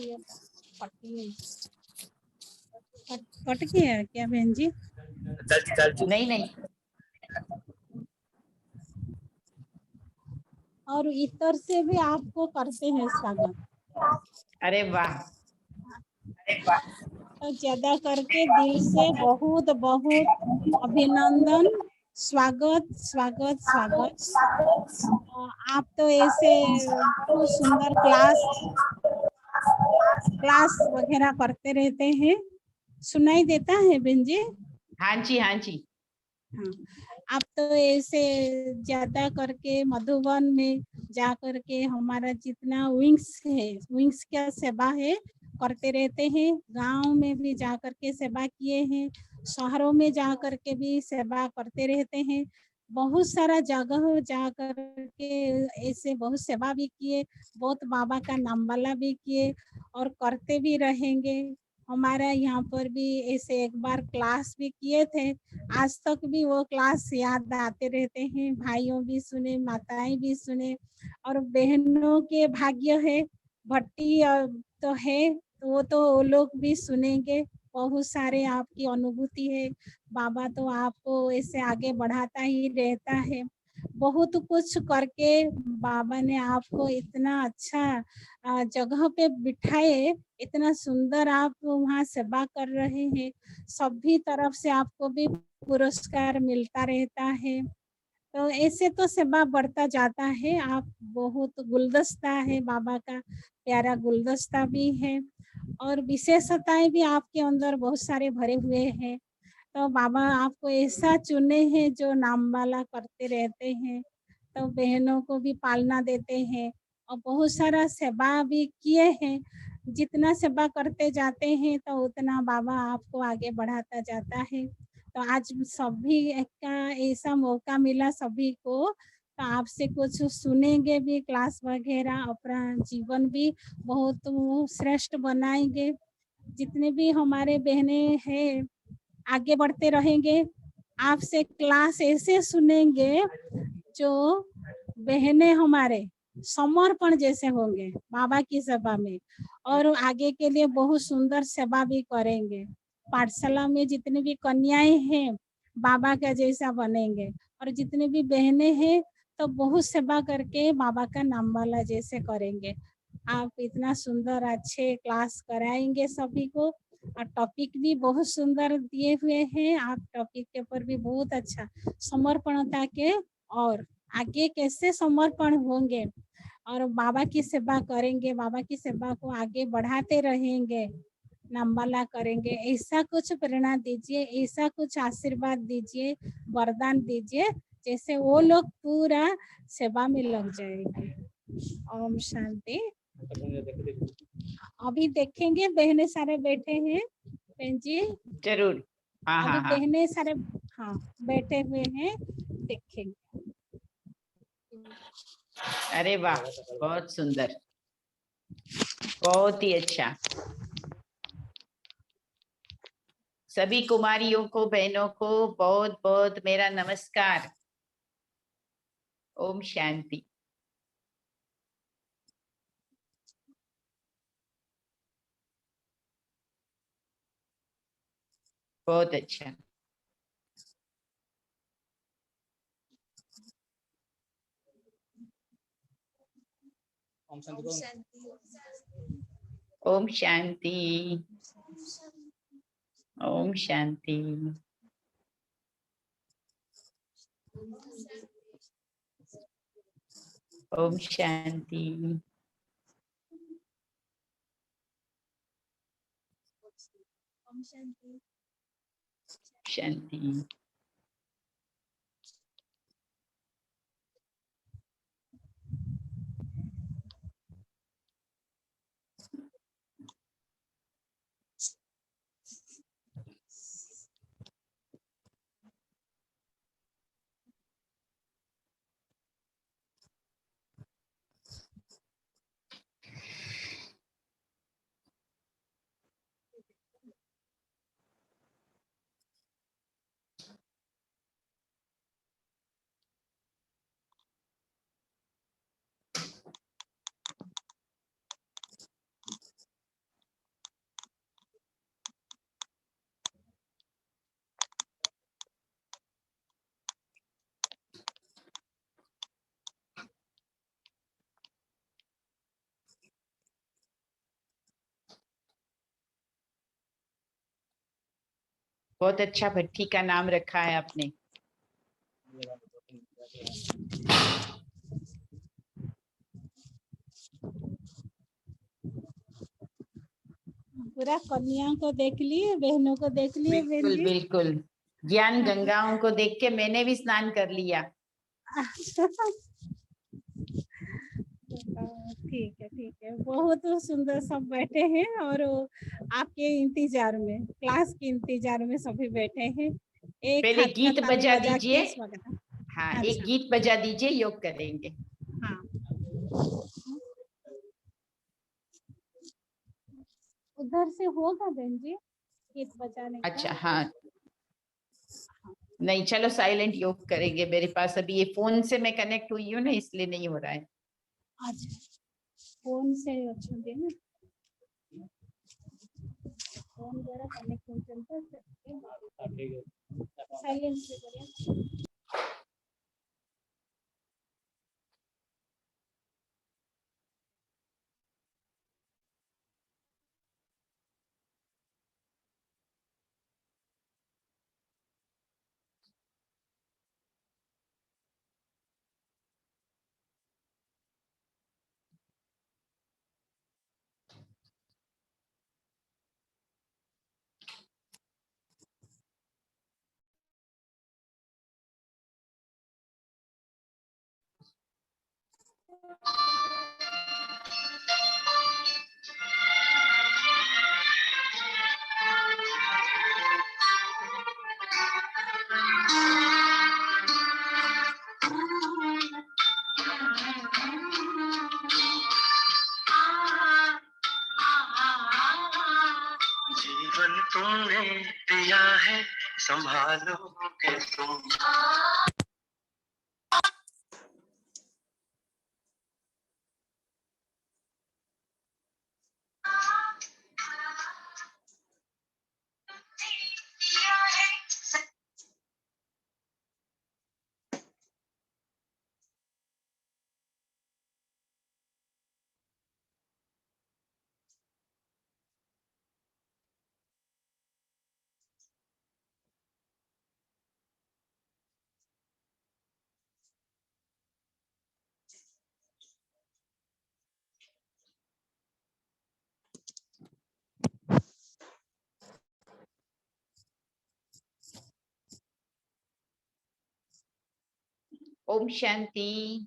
पट्टी कट गया है क्या बहन जी? नहीं नहीं, और इतर से भी आपको करते हैं स्वागत। अरे वाह, तो ज्यादा करके दिल से बहुत बहुत अभिनंदन, स्वागत स्वागत स्वागत। आप तो ऐसे बहुत सुंदर क्लास वगैरह करते रहते हैं। सुनाई देता है बहन जी? हाँ जी हाँ जी। हाँ, आप तो ऐसे ज्यादा करके मधुबन में जा करके हमारा जितना विंग्स है, विंग्स क्या सेवा है करते रहते हैं। गांव में भी जा करके सेवा किए हैं, शहरों में जा करके भी सेवा करते रहते हैं। बहुत सारा जगह जा करके ऐसे बहुत सेवा भी किए, बहुत बाबा का नाम वाला भी किए और करते भी रहेंगे। हमारा यहाँ पर भी ऐसे एक बार क्लास भी किए थे, आज तक भी वो क्लास याद आते रहते हैं। भाइयों भी सुने, माताएं भी सुने और बहनों के भाग्य है भट्टी तो है, तो वो लोग भी सुनेंगे। बहुत सारे आपकी अनुभूति है, बाबा तो आपको ऐसे आगे बढ़ाता ही रहता है। बहुत कुछ करके बाबा ने आपको इतना अच्छा जगह पे बिठाए, इतना सुंदर आप वहाँ सेवा कर रहे हैं। सभी तरफ से आपको भी पुरस्कार मिलता रहता है। तो ऐसे तो सेवा बढ़ता जाता है। आप बहुत गुलदस्ता है, बाबा का प्यारा गुलदस्ता भी है और विशेषताएं भी आपके अंदर बहुत सारे भरे हुए हैं। तो बाबा आपको ऐसा चुने हैं जो नाम वाला करते रहते हैं, तो बहनों को भी पालना देते हैं और बहुत सारा सेवा भी किए हैं। जितना सेवा करते जाते हैं तो उतना बाबा आपको आगे बढ़ाता जाता है। तो आज सभी का ऐसा मौका मिला सभी को, तो आपसे कुछ सुनेंगे भी क्लास वगैरह, अपना जीवन भी बहुत श्रेष्ठ बनाएंगे। जितने भी हमारे बहने हैं आगे बढ़ते रहेंगे, आपसे क्लास ऐसे सुनेंगे जो बहने हमारे समर्पण जैसे होंगे बाबा की सेवा में और आगे के लिए बहुत सुंदर सेवा भी करेंगे। पाठशाला में जितने भी कन्याएं हैं बाबा का जैसा बनेंगे और जितने भी बहनें हैं तो बहुत सेवा करके बाबा का नाम वाला जैसे करेंगे। आप इतना सुंदर अच्छे क्लास कराएंगे सभी को और टॉपिक भी बहुत सुंदर दिए हुए हैं। आप टॉपिक के ऊपर भी बहुत अच्छा समर्पणता के और आगे कैसे समर्पण होंगे और बाबा की सेवा करेंगे, बाबा की सेवा को आगे बढ़ाते रहेंगे, नामवाला करेंगे, ऐसा कुछ प्रेरणा दीजिए, ऐसा कुछ आशीर्वाद दीजिए, वरदान दीजिए जैसे वो लोग पूरा सेवा में लग जाएंगे। ओम शांति। अभी देखेंगे, बहने सारे बैठे हैं बहन जी, जरूर। हाँ अभी हाँ हाँ, बहने सारे हाँ बैठे हुए हैं, देखेंगे। अरे वाह, बहुत सुंदर, बहुत ही अच्छा। सभी कुमारियों को, बहनों को बहुत बहुत मेरा नमस्कार। ओम शांति। बहुत अच्छा। ओम शांति। ओम शांति। ओम शांति। शांति। बहुत अच्छा भट्टी का नाम रखा है आपने। पूरा कन्या को देख लिए, बहनों को देख लिए बहन बिल्कुल जी। बिल्कुल, ज्ञान गंगाओं को देख के मैंने भी स्नान कर लिया। ठीक है, बहुत सुंदर सब बैठे हैं और आपके इंतजार में, क्लास के इंतजार में सभी बैठे हैं। एक पहले हाथ का गीत ताली बजा बजा दीजिए। के स्वागत। हाँ, एक अच्छा, गीत बजा दीजिए, योग करेंगे। हाँ, उधर से होगा बहन जी गीत बजाने का। अच्छा, हाँ, नहीं चलो साइलेंट योग करेंगे। मेरे पास अभी ये फोन से मैं कनेक्ट हुई हूँ ना, इसलिए नहीं हो रहा है। अच्छा, फोन से अच्छा दे ना, फोन द्वारा कनेक्ट हो चलता है, साइलेंट से करें। जीवन तुमने दिया है, संभालोगे तुम। ओम शांति।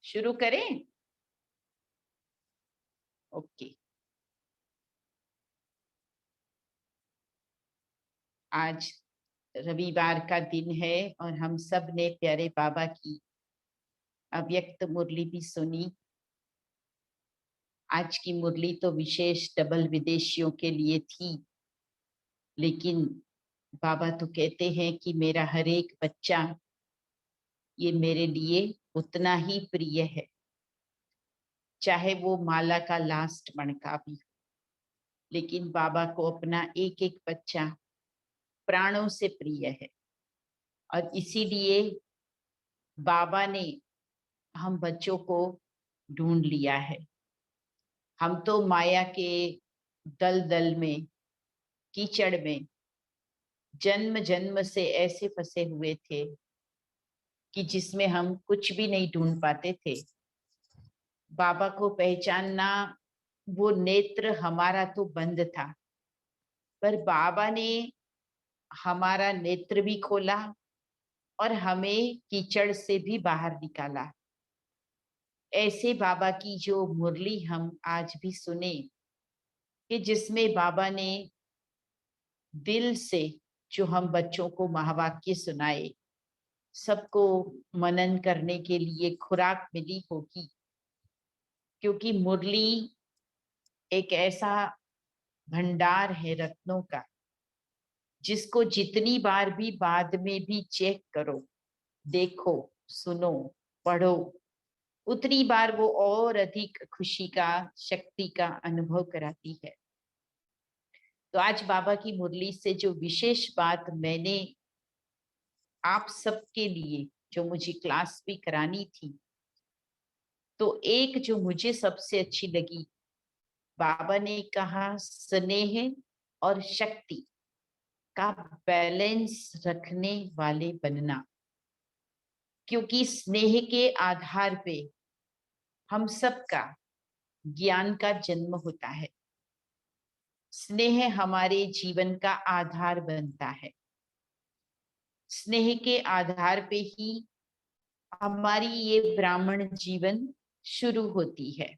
शुरू करें? ओके। आज रविवार का दिन है और हम सब ने प्यारे बाबा की अव्यक्त मुरली भी सुनी। आज की मुरली तो विशेष डबल विदेशियों के लिए थी, लेकिन बाबा तो कहते हैं कि मेरा हर एक बच्चा ये मेरे लिए उतना ही प्रिय है, चाहे वो माला का लास्ट मणका भी हो। लेकिन बाबा को अपना एक एक बच्चा प्राणों से प्रिय है और इसीलिए बाबा ने हम बच्चों को ढूंढ लिया है। हम तो माया के दलदल में, कीचड़ में जन्म जन्म से ऐसे फंसे हुए थे कि जिसमें हम कुछ भी नहीं ढूंढ पाते थे। बाबा को पहचानना, वो नेत्र हमारा तो बंद था, पर बाबा ने हमारा नेत्र भी खोला और हमें कीचड़ से भी बाहर निकाला। ऐसे बाबा की जो मुरली हम आज भी सुने कि जिसमें बाबा ने दिल से जो हम बच्चों को महावाक्य सुनाए, सबको मनन करने के लिए खुराक मिली होगी। क्योंकि मुरली एक ऐसा भंडार है रत्नों का, जिसको जितनी बार भी बाद में भी चेक करो, देखो, सुनो, पढ़ो, उतनी बार वो और अधिक खुशी का, शक्ति का अनुभव कराती है। तो आज बाबा की मुरली से जो विशेष बात मैंने आप सबके लिए, जो मुझे क्लास भी करानी थी, तो एक जो मुझे सबसे अच्छी लगी बाबा ने कहा स्नेह और शक्ति का बैलेंस रखने वाले बनना, क्योंकि स्नेह के आधार पे हम सबका ज्ञान का जन्म होता है। स्नेह हमारे जीवन का आधार बनता है। स्नेह के आधार पे ही हमारी ये ब्राह्मण जीवन शुरू होती है।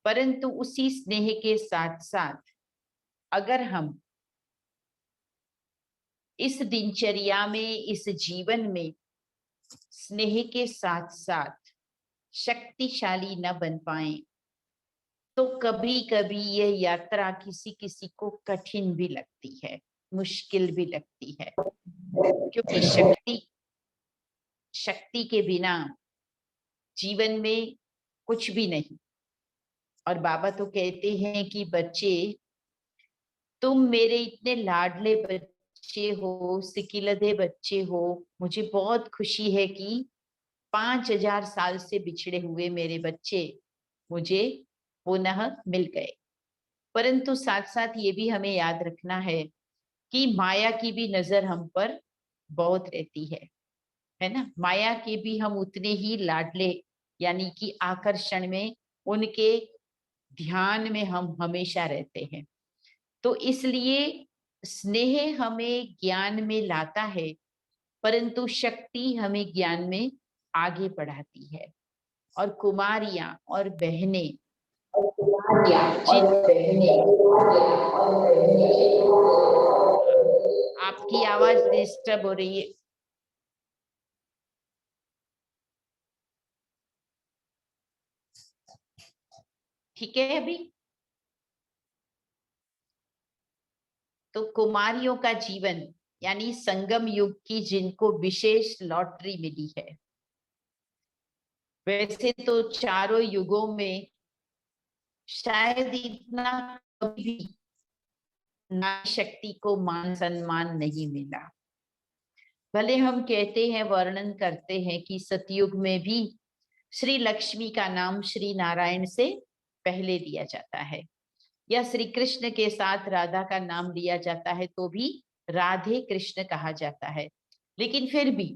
परंतु उसी स्नेह के साथ साथ अगर हम इस दिनचर्या में, इस जीवन में स्नेह के साथ साथ शक्तिशाली न बन पाए, तो कभी कभी यह यात्रा किसी किसी को कठिन भी लगती है, मुश्किल भी लगती है, क्योंकि शक्ति के बिना जीवन में कुछ भी नहीं। और बाबा तो कहते हैं कि बच्चे, तुम मेरे इतने लाडले बच्चे हो, सिकिलधे बच्चे हो, मुझे बहुत खुशी है कि 5000 साल से बिछड़े हुए मेरे बच्चे मुझे पुनः मिल गए। परंतु साथ साथ ये भी हमें याद रखना है कि माया की भी नजर हम पर बहुत रहती है ना। माया के भी हम उतने ही लाडले, यानी कि आकर्षण में, उनके ध्यान में हम हमेशा रहते हैं। तो इसलिए स्नेह हमें ज्ञान में लाता है, परंतु शक्ति हमें ज्ञान में आगे बढ़ाती है। और कुमारियां और बहनें, आपकी आवाज डिस्टर्ब हो रही है। ठीक है अभी? तो कुमारियों का जीवन यानी संगम युग की जिनको विशेष लॉटरी मिली है। वैसे तो चारों युगों में शायद इतना कभी भी नारी शक्ति को मान सम्मान नहीं मिला। भले हम कहते हैं, वर्णन करते हैं कि सतयुग में भी श्री लक्ष्मी का नाम श्री नारायण से पहले लिया जाता है, या श्री कृष्ण के साथ राधा का नाम लिया जाता है तो भी राधे कृष्ण कहा जाता है। लेकिन फिर भी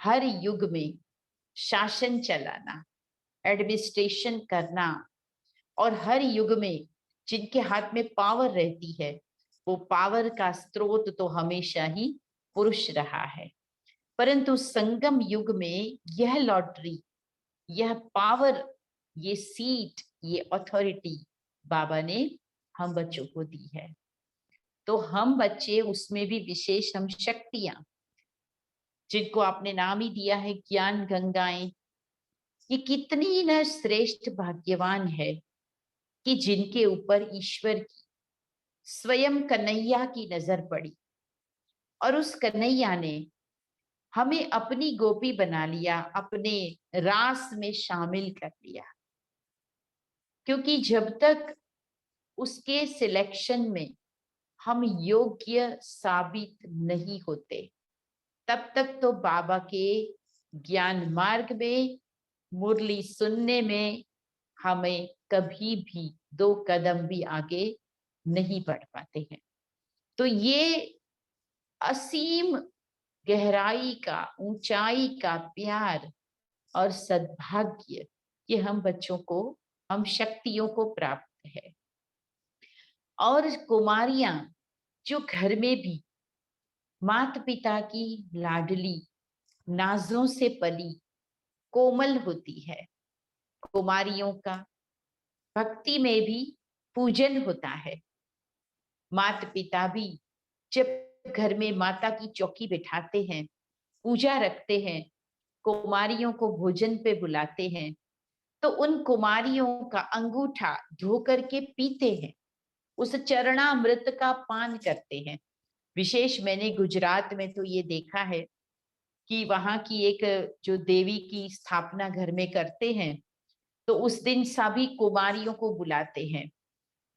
हर युग में शासन चलाना, एडमिनिस्ट्रेशन करना, और हर युग में जिनके हाथ में पावर रहती है, वो पावर का स्रोत तो हमेशा ही पुरुष रहा है। परंतु संगम युग में यह लॉटरी, यह पावर, ये सीट, ये अथॉरिटी बाबा ने हम बच्चों को दी है। तो हम बच्चे, उसमें भी विशेष हम शक्तियां, जिनको आपने नाम ही दिया है ज्ञान गंगाएं, ये कितनी न श्रेष्ठ भाग्यवान है कि जिनके ऊपर ईश्वर की, स्वयं कन्हैया की नजर पड़ी, और उस कन्हैया ने हमें अपनी गोपी बना लिया, अपने रास में शामिल कर लिया। क्योंकि जब तक उसके सिलेक्शन में हम योग्य साबित नहीं होते, तब तक तो बाबा के ज्ञान मार्ग में, मुरली सुनने में हमें कभी भी 2 कदम भी आगे नहीं बढ़ पाते हैं। तो ये असीम गहराई का, ऊंचाई का प्यार और सद्भाग्य, ये हम बच्चों को, हम शक्तियों को प्राप्त है। और कुमारियां जो घर में भी माता पिता की लाडली, नाजों से पली, कोमल होती है, कुमारियों का भक्ति में भी पूजन होता है। माता पिता भी जब घर में माता की चौकी बिठाते हैं, पूजा रखते हैं, कुमारियों को भोजन पे बुलाते हैं, तो उन कुमारियों का अंगूठा धो करके पीते हैं, उस चरणामृत का पान करते हैं। विशेष मैंने गुजरात में तो ये देखा है कि वहां की एक जो देवी की स्थापना घर में करते हैं, तो उस दिन सभी कुमारियों को बुलाते हैं,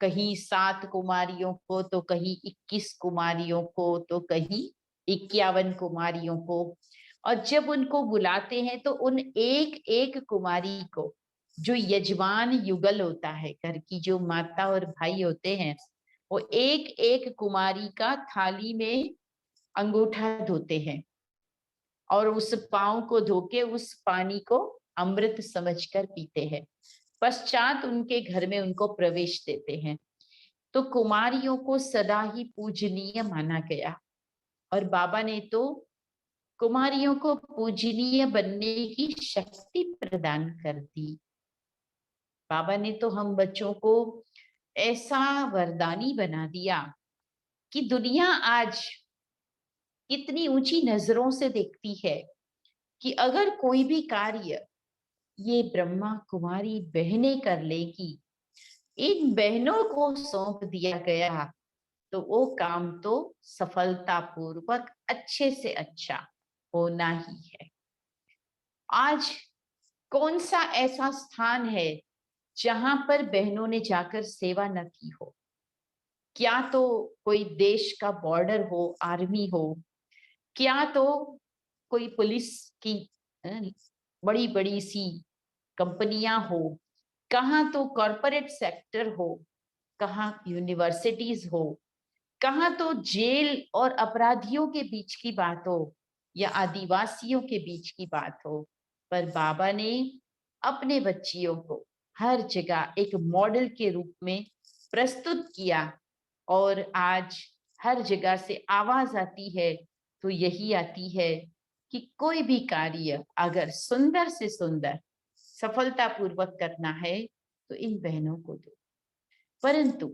कहीं 7 कुमारियों को, तो कहीं 21 कुमारियों को, तो कहीं 51 कुमारियों को। और जब उनको बुलाते हैं तो उन एक एक कुमारी को जो यजमान युगल होता है, घर की जो माता और भाई होते हैं, वो एक एक कुमारी का थाली में अंगूठा धोते हैं और उस पांव को धो के उस पानी को अमृत समझकर पीते हैं। पश्चात उनके घर में उनको प्रवेश देते हैं। तो कुमारियों को सदा ही पूजनीय माना गया और बाबा ने तो कुमारियों को पूजनीय बनने की शक्ति प्रदान कर दी। बाबा ने तो हम बच्चों को ऐसा वरदानी बना दिया कि दुनिया आज कितनी ऊंची नजरों से देखती है कि अगर कोई भी कार्य ये ब्रह्मा कुमारी बहनें कर लेगी, इन बहनों को सौंप दिया गया, तो वो काम तो सफलतापूर्वक अच्छे से अच्छा होना ही है। आज कौन सा ऐसा स्थान है जहां पर बहनों ने जाकर सेवा न की हो? क्या तो कोई देश का बॉर्डर हो, आर्मी हो, क्या तो कोई पुलिस की बड़ी बड़ी सी कंपनियां हो, कहाँ तो कॉरपोरेट सेक्टर हो, कहाँ यूनिवर्सिटीज हो, कहाँ तो जेल और अपराधियों के बीच की बात हो या आदिवासियों के बीच की बात हो, पर बाबा ने अपने बच्चियों को हर जगह एक मॉडल के रूप में प्रस्तुत किया और आज हर जगह से आवाज आती है तो यही आती है कि कोई भी कार्य अगर सुंदर से सुंदर सफलतापूर्वक करना है तो इन बहनों को दो। परंतु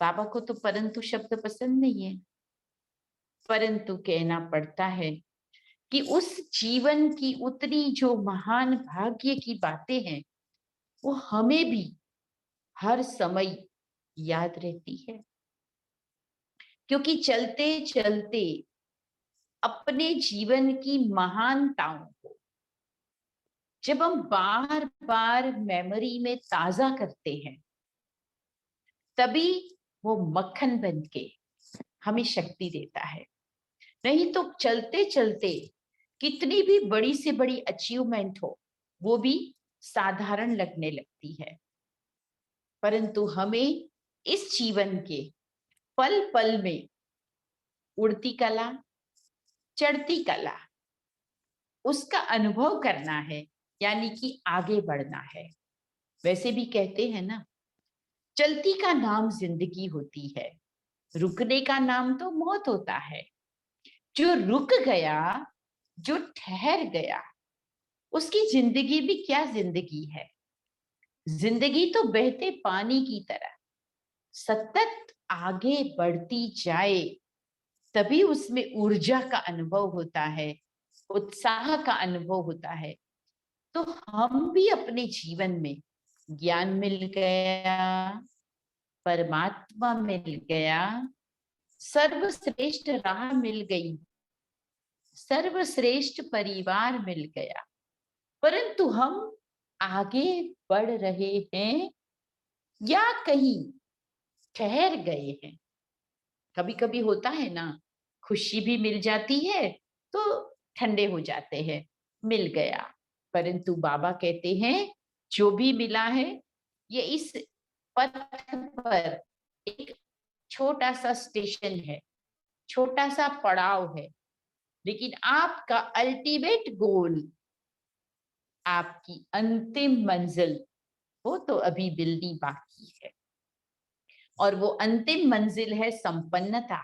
बाबा को तो परंतु शब्द पसंद नहीं है, परंतु कहना पड़ता है कि उस जीवन की उतनी जो महान भाग्य की बातें हैं वो हमें भी हर समय याद रहती है, क्योंकि चलते चलते अपने जीवन की महानताओं को जब हम बार बार मेमोरी में ताजा करते हैं, तभी वो मक्खन बन के हमें शक्ति देता है। नहीं तो चलते चलते कितनी भी बड़ी से बड़ी अचीवमेंट हो, वो भी साधारण लगने लगती है। परंतु हमें इस जीवन के पल पल में उड़ती कला, चढ़ती कला, उसका अनुभव करना है, यानी कि आगे बढ़ना है। वैसे भी कहते हैं ना, चलती का नाम जिंदगी होती है, रुकने का नाम तो मौत होता है। जो रुक गया, जो ठहर गया, उसकी जिंदगी भी क्या जिंदगी है। जिंदगी तो बहते पानी की तरह सतत आगे बढ़ती जाए, तभी उसमें ऊर्जा का अनुभव होता है, उत्साह का अनुभव होता है। तो हम भी अपने जीवन में ज्ञान मिल गया, परमात्मा मिल गया, सर्वश्रेष्ठ राह मिल गई, सर्वश्रेष्ठ परिवार मिल गया, परंतु हम आगे बढ़ रहे हैं या कहीं ठहर गए हैं। कभी कभी होता है ना, खुशी भी मिल जाती है तो ठंडे हो जाते हैं, मिल गया। परंतु बाबा कहते हैं जो भी मिला है ये इस पथ पर एक छोटा सा स्टेशन है, छोटा सा पड़ाव है, लेकिन आपका अल्टीमेट गोल, आपकी अंतिम मंजिल, वो तो अभी मिलनी बाकी है। और वो अंतिम मंजिल है संपन्नता।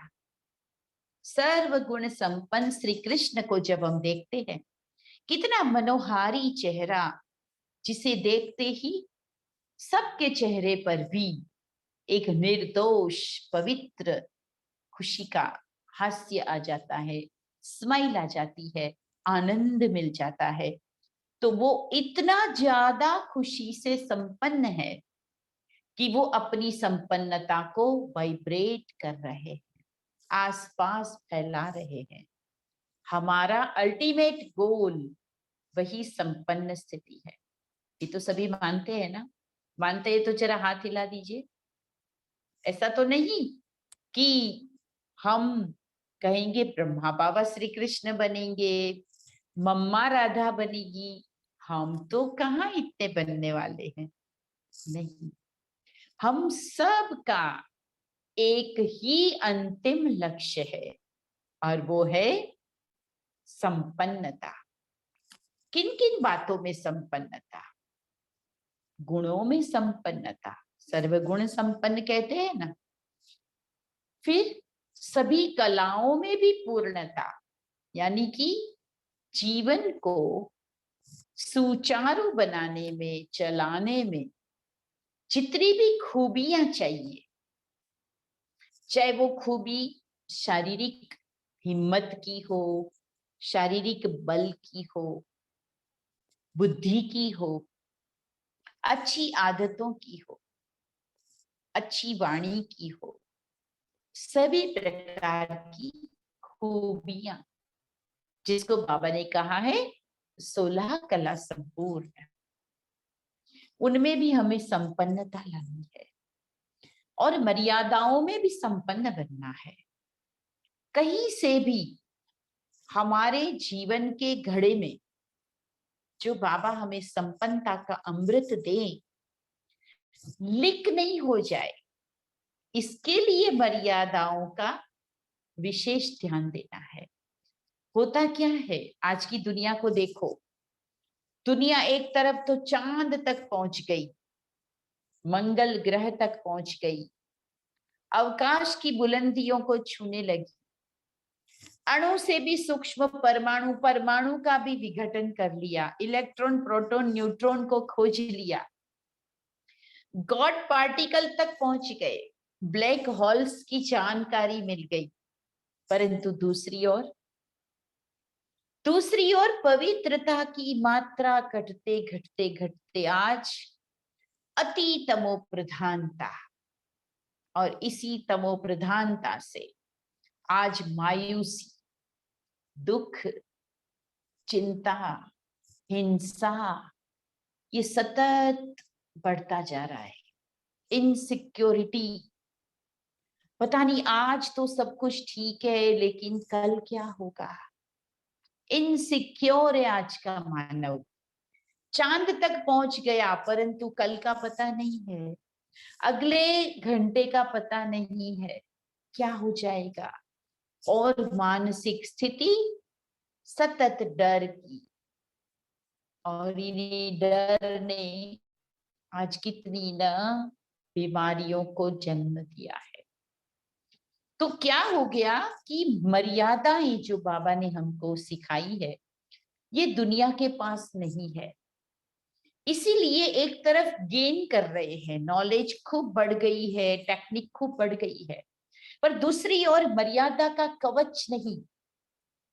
सर्वगुण संपन्न श्री कृष्ण को जब हम देखते हैं, कितना मनोहारी चेहरा, जिसे देखते ही सबके चेहरे पर भी एक निर्दोष पवित्र खुशी का हास्य आ जाता है, स्माइल आ जाती है, आनंद मिल जाता है। तो वो इतना ज्यादा खुशी से संपन्न है कि वो अपनी संपन्नता को वाइब्रेट कर रहे हैं, आसपास फैला रहे हैं। हमारा अल्टीमेट गोल वही संपन्न स्थिति है। ये तो सभी मानते हैं ना? मानते हैं तो जरा हाथ हिला दीजिए। ऐसा तो नहीं कि हम कहेंगे ब्रह्मा बाबा श्री कृष्ण बनेंगे, मम्मा राधा बनेगी, हम तो कहाँ इतने बनने वाले हैं, नहीं। हम सब का एक ही अंतिम लक्ष्य है और वो है संपन्नता। किन किन बातों में संपन्नता? गुणों में संपन्नता, सर्वगुण संपन्न कहते हैं ना। फिर सभी कलाओं में भी पूर्णता, यानी कि जीवन को सुचारू बनाने में, चलाने में जितनी भी खूबियां चाहिए, चाहे वो खूबी शारीरिक हिम्मत की हो, शारीरिक बल की हो, बुद्धि की हो, अच्छी आदतों की हो, अच्छी वाणी की हो, सभी प्रकार की खूबियां, जिसको बाबा ने कहा है 16 कला संपूर्ण, उनमें भी हमें संपन्नता लानी है और मर्यादाओं में भी संपन्न बनना है। कहीं से भी हमारे जीवन के घड़े में जो बाबा हमें संपन्नता का अमृत दे, लीक नहीं हो जाए, इसके लिए मर्यादाओं का विशेष ध्यान देना है। होता क्या है, आज की दुनिया को देखो, दुनिया एक तरफ तो चांद तक पहुंच गई, मंगल ग्रह तक पहुंच गई, अवकाश की बुलंदियों को छूने लगी, अणु से भी सूक्ष्म परमाणु, परमाणु का भी विघटन कर लिया, इलेक्ट्रॉन, प्रोटॉन, न्यूट्रॉन को खोज लिया, गॉड पार्टिकल तक पहुंच गए, ब्लैक होल्स की जानकारी मिल गई। परंतु दूसरी ओर पवित्रता की मात्रा घटते घटते घटते आज अति तमो प्रधानता, और इसी तमो प्रधानता से आज मायूसी, दुख, चिंता, हिंसा, ये सतत बढ़ता जा रहा है। इनसिक्योरिटी, पता नहीं आज तो सब कुछ ठीक है लेकिन कल क्या होगा। इनसिक्योर है आज का मानव, चांद तक पहुंच गया परंतु कल का पता नहीं है, अगले घंटे का पता नहीं है क्या हो जाएगा। और मानसिक स्थिति सतत डर की, और इन्हीं डर ने आज कितनी न बीमारियों को जन्म दिया है। तो क्या हो गया कि मर्यादाएं जो बाबा ने हमको सिखाई है, ये दुनिया के पास नहीं है। इसीलिए एक तरफ गेन कर रहे हैं, नॉलेज खूब बढ़ गई है, टेक्निक खूब बढ़ गई है, पर दूसरी ओर मर्यादा का कवच नहीं,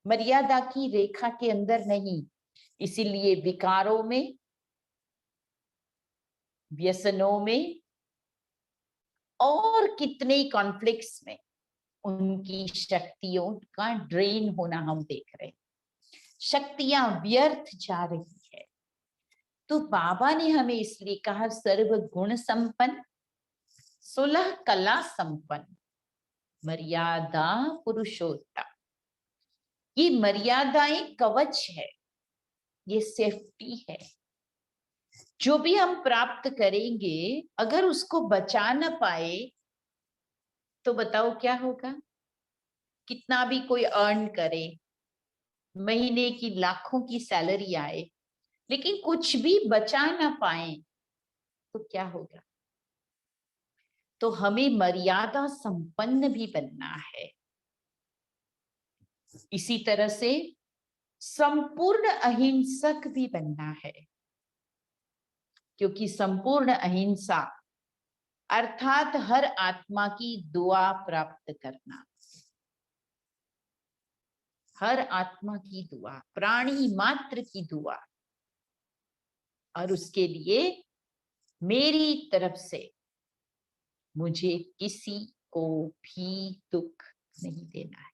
मर्यादा की रेखा के अंदर नहीं। इसीलिए विकारों में, व्यसनों में और कितने कॉन्फ्लिक्ट्स में उनकी शक्तियों का ड्रेन होना हम देख रहे हैं, शक्तियां व्यर्थ जा रही है। तो बाबा ने हमें इसलिए कहा सर्व गुण संपन्न, 16 कला संपन्न, मर्यादा पुरुषोत्तम। ये मर्यादाएं कवच है, ये सेफ्टी है। जो भी हम प्राप्त करेंगे अगर उसको बचा न पाए तो बताओ क्या होगा। कितना भी कोई अर्न करे, महीने की लाखों की सैलरी आए, लेकिन कुछ भी बचा ना पाए तो क्या होगा। तो हमें मर्यादा संपन्न भी बनना है। इसी तरह से संपूर्ण अहिंसक भी बनना है, क्योंकि संपूर्ण अहिंसा अर्थात हर आत्मा की दुआ प्राप्त करना, हर आत्मा की दुआ, प्राणी मात्र की दुआ, और उसके लिए मेरी तरफ से मुझे किसी को भी दुख नहीं देना है।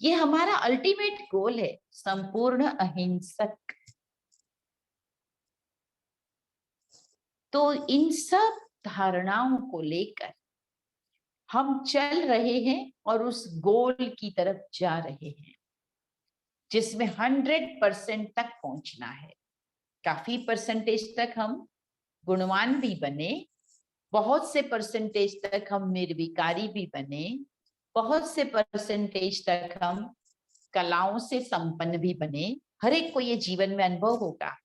ये हमारा अल्टीमेट गोल है, संपूर्ण अहिंसक। तो इन सब धारणाओं को लेकर हम चल रहे हैं और उस गोल की तरफ जा रहे हैं, जिसमें 100% तक पहुंचना है। काफी परसेंटेज तक हम गुणवान भी बने, बहुत से परसेंटेज तक हम निर्विकारी भी बने, बहुत से परसेंटेज तक हम कलाओं से संपन्न भी बने। हर एक को ये जीवन में अनुभव होगा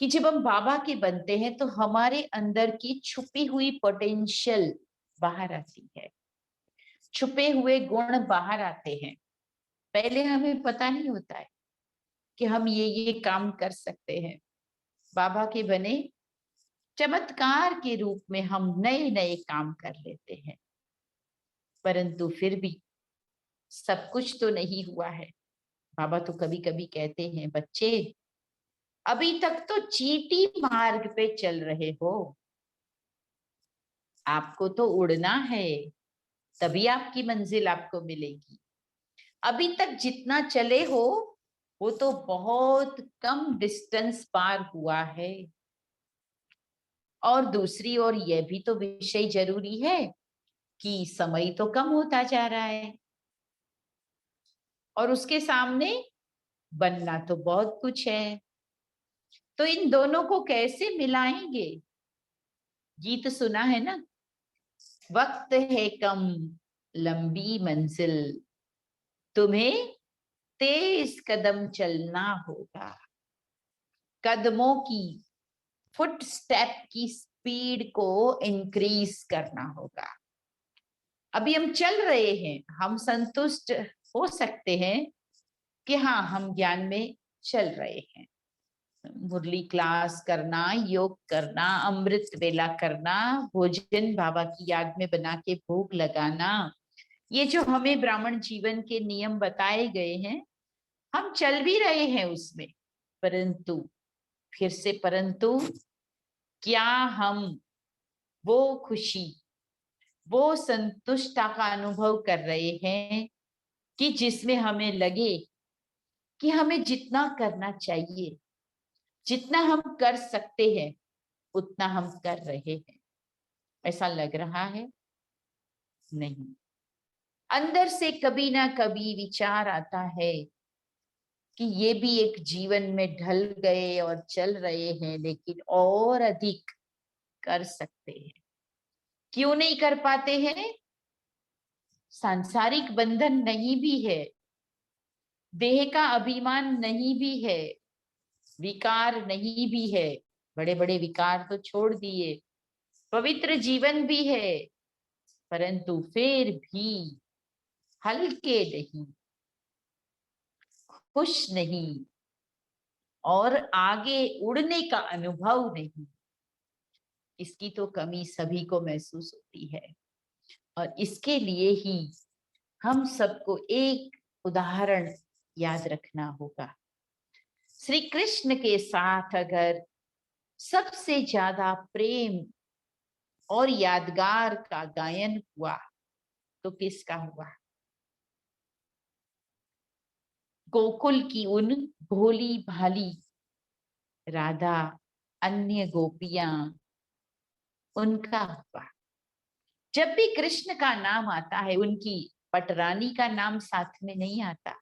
कि जब हम बाबा के बनते हैं तो हमारे अंदर की छुपी हुई पोटेंशियल बाहर आती है, छुपे हुए गुण बाहर आते हैं। पहले हमें पता नहीं होता है कि हम ये काम कर सकते हैं। बाबा के बने चमत्कार के रूप में हम नए नए काम कर लेते हैं, परंतु फिर भी सब कुछ तो नहीं हुआ है। बाबा तो कभी कभी कहते हैं, बच्चे अभी तक तो चींटी मार्ग पे चल रहे हो, आपको तो उड़ना है, तभी आपकी मंजिल आपको मिलेगी। अभी तक जितना चले हो वो तो बहुत कम डिस्टेंस पार हुआ है। और दूसरी ओर यह भी तो विषय जरूरी है कि समय तो कम होता जा रहा है और उसके सामने बनना तो बहुत कुछ है। तो इन दोनों को कैसे मिलाएंगे? गीत सुना है ना, वक्त है कम लंबी मंजिल, तुम्हें तेज कदम चलना होगा, कदमों की फुट स्टेप की स्पीड को इंक्रीज करना होगा। अभी हम चल रहे हैं, हम संतुष्ट हो सकते हैं कि हाँ हम ज्ञान में चल रहे हैं। मुरली क्लास करना, योग करना, अमृत वेला करना, भोजन बाबा की याद में बना के भोग लगाना, ये जो हमें ब्राह्मण जीवन के नियम बताए गए हैं, हम चल भी रहे हैं उसमें। परंतु फिर से परंतु क्या हम वो खुशी, वो संतुष्टता का अनुभव कर रहे हैं कि जिसमें हमें लगे कि हमें जितना करना चाहिए, जितना हम कर सकते हैं, उतना हम कर रहे हैं? ऐसा लग रहा है? नहीं। अंदर से कभी ना कभी विचार आता है कि ये भी एक जीवन में ढल गए और चल रहे हैं, लेकिन और अधिक कर सकते हैं। क्यों नहीं कर पाते हैं? सांसारिक बंधन नहीं भी है, देह का अभिमान नहीं भी है, विकार नहीं भी है, बड़े बड़े विकार तो छोड़ दिए, पवित्र जीवन भी है, परंतु फिर भी हल्के नहीं, खुश नहीं और आगे उड़ने का अनुभव नहीं। इसकी तो कमी सभी को महसूस होती है और इसके लिए ही हम सबको एक उदाहरण याद रखना होगा। श्री कृष्ण के साथ अगर सबसे ज्यादा प्रेम और यादगार का गायन हुआ तो किसका हुआ? गोकुल की उन भोली भाली राधा, अन्य गोपियां, उनका हुआ। जब भी कृष्ण का नाम आता है, उनकी पटरानी का नाम साथ में नहीं आता,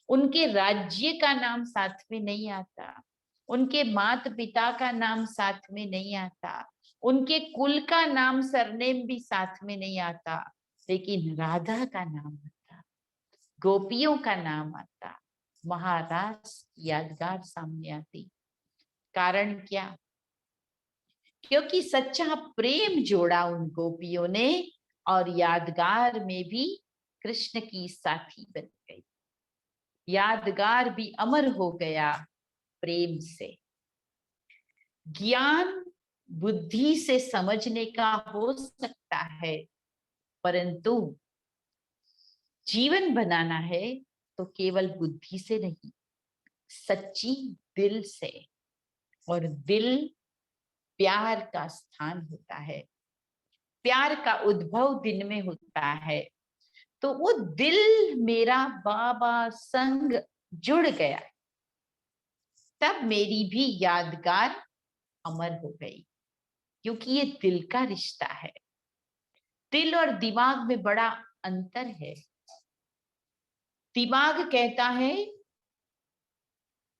उनके राज्य का नाम साथ में नहीं आता, उनके माता पिता का नाम साथ में नहीं आता, उनके कुल का नाम सरनेम भी साथ में नहीं आता, लेकिन राधा का नाम आता, गोपियों का नाम आता, महाराज की यादगार सामने आती। कारण क्या? क्योंकि सच्चा प्रेम जोड़ा उन गोपियों ने और यादगार में भी कृष्ण की साथी बन गई। यादगार भी अमर हो गया प्रेम से। ज्ञान बुद्धि से समझने का हो सकता है, परंतु जीवन बनाना है तो केवल बुद्धि से नहीं, सच्ची दिल से। और दिल प्यार का स्थान होता है, प्यार का उद्भव दिल में होता है। तो वो दिल मेरा बाबा संग जुड़ गया, तब मेरी भी यादगार अमर हो गई, क्योंकि ये दिल का रिश्ता है। दिल और दिमाग में बड़ा अंतर है। दिमाग कहता है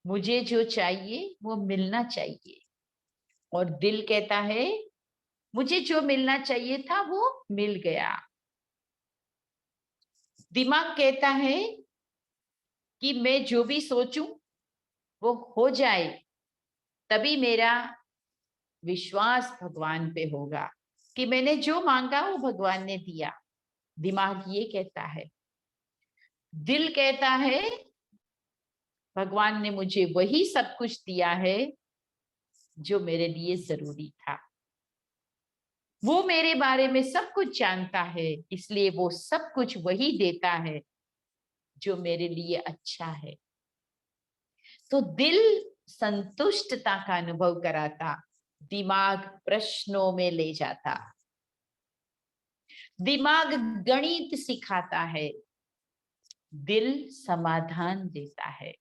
मुझे जो चाहिए वो मिलना चाहिए, और दिल कहता है मुझे जो मिलना चाहिए था वो मिल गया। दिमाग कहता है कि मैं जो भी सोचूं वो हो जाए, तभी मेरा विश्वास भगवान पे होगा कि मैंने जो मांगा वो भगवान ने दिया। दिमाग ये कहता है। दिल कहता है भगवान ने मुझे वही सब कुछ दिया है जो मेरे लिए जरूरी था। वो मेरे बारे में सब कुछ जानता है, इसलिए वो सब कुछ वही देता है जो मेरे लिए अच्छा है। तो दिल संतुष्टता का अनुभव कराता, दिमाग प्रश्नों में ले जाता। दिमाग गणित सिखाता है, दिल समाधान देता है।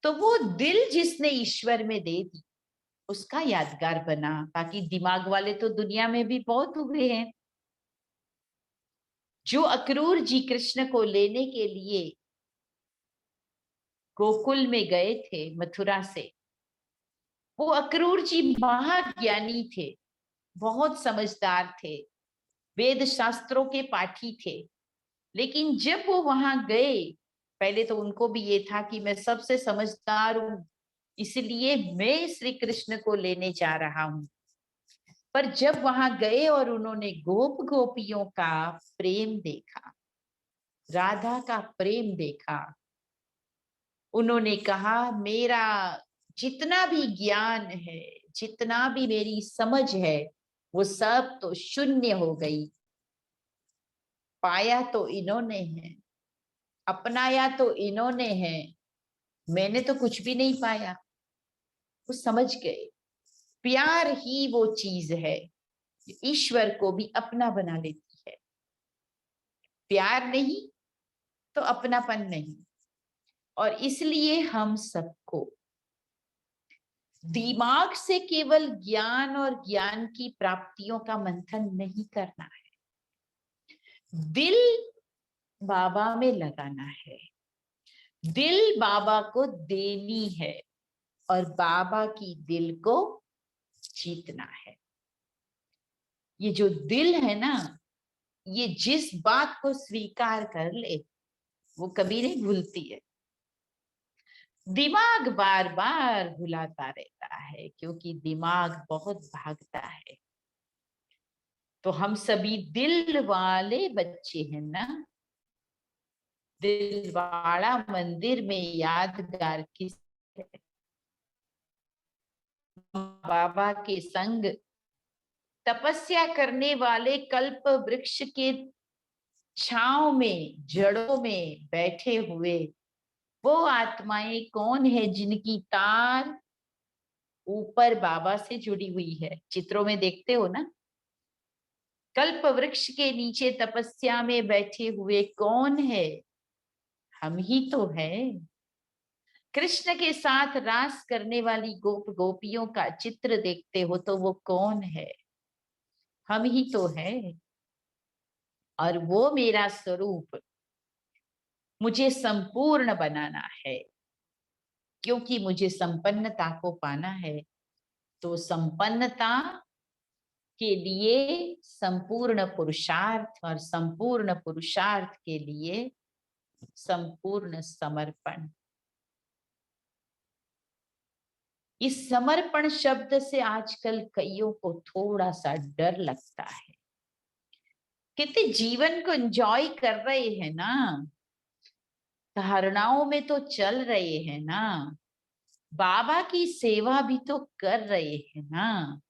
तो वो दिल जिसने ईश्वर में दे दी उसका यादगार बना। बाकी दिमाग वाले तो दुनिया में भी बहुत हुए हैं। जो अक्रूर जी कृष्ण को लेने के लिए गोकुल में गए थे मथुरा से, वो अक्रूर जी महाज्ञानी थे, बहुत समझदार थे, वेद शास्त्रों के पाठी थे। लेकिन जब वो वहां गए, पहले तो उनको भी ये था कि मैं सबसे समझदार हूं, इसलिए मैं श्री कृष्ण को लेने जा रहा हूं। पर जब वहां गए और उन्होंने गोप गोपियों का प्रेम देखा, राधा का प्रेम देखा, उन्होंने कहा मेरा जितना भी ज्ञान है, जितना भी मेरी समझ है, वो सब तो शून्य हो गई। पाया तो इन्होंने है, अपनाया तो इन्होंने है, मैंने तो कुछ भी नहीं पाया। वो समझ गए प्यार ही वो चीज है जो ईश्वर को भी अपना बना लेती है। प्यार नहीं तो अपनापन नहीं। और इसलिए हम सबको दिमाग से केवल ज्ञान और ज्ञान की प्राप्तियों का मंथन नहीं करना है, दिल बाबा में लगाना है, दिल बाबा को देनी है और बाबा की दिल को जीतना है। ये जो दिल है ना, ये जिस बात को स्वीकार कर ले वो कभी नहीं भूलती है। दिमाग बार बार भुलाता रहता है क्योंकि दिमाग बहुत भागता है। तो हम सभी दिल वाले बच्चे हैं ना। दिलवाड़ा मंदिर में यादगार किस है? बाबा के संग तपस्या करने वाले कल्प वृक्ष के छांव में, जड़ों में बैठे हुए वो आत्माएं कौन है जिनकी तार ऊपर बाबा से जुड़ी हुई है? चित्रों में देखते हो ना, कल्प वृक्ष के नीचे तपस्या में बैठे हुए कौन है? हम ही तो है। कृष्ण के साथ रास करने वाली गोप गोपियों का चित्र देखते हो तो वो कौन है? हम ही तो है। और वो मेरा स्वरूप मुझे संपूर्ण बनाना है, क्योंकि मुझे संपन्नता को पाना है। तो संपन्नता के लिए संपूर्ण पुरुषार्थ, और संपूर्ण पुरुषार्थ के लिए संपूर्ण समर्पण। इस समर्पण शब्द से आजकल कईयों को थोड़ा सा डर लगता है। कितने जीवन को एंजॉय कर रहे हैं ना, धारणाओं में तो चल रहे हैं ना, बाबा की सेवा भी तो कर रहे हैं ना,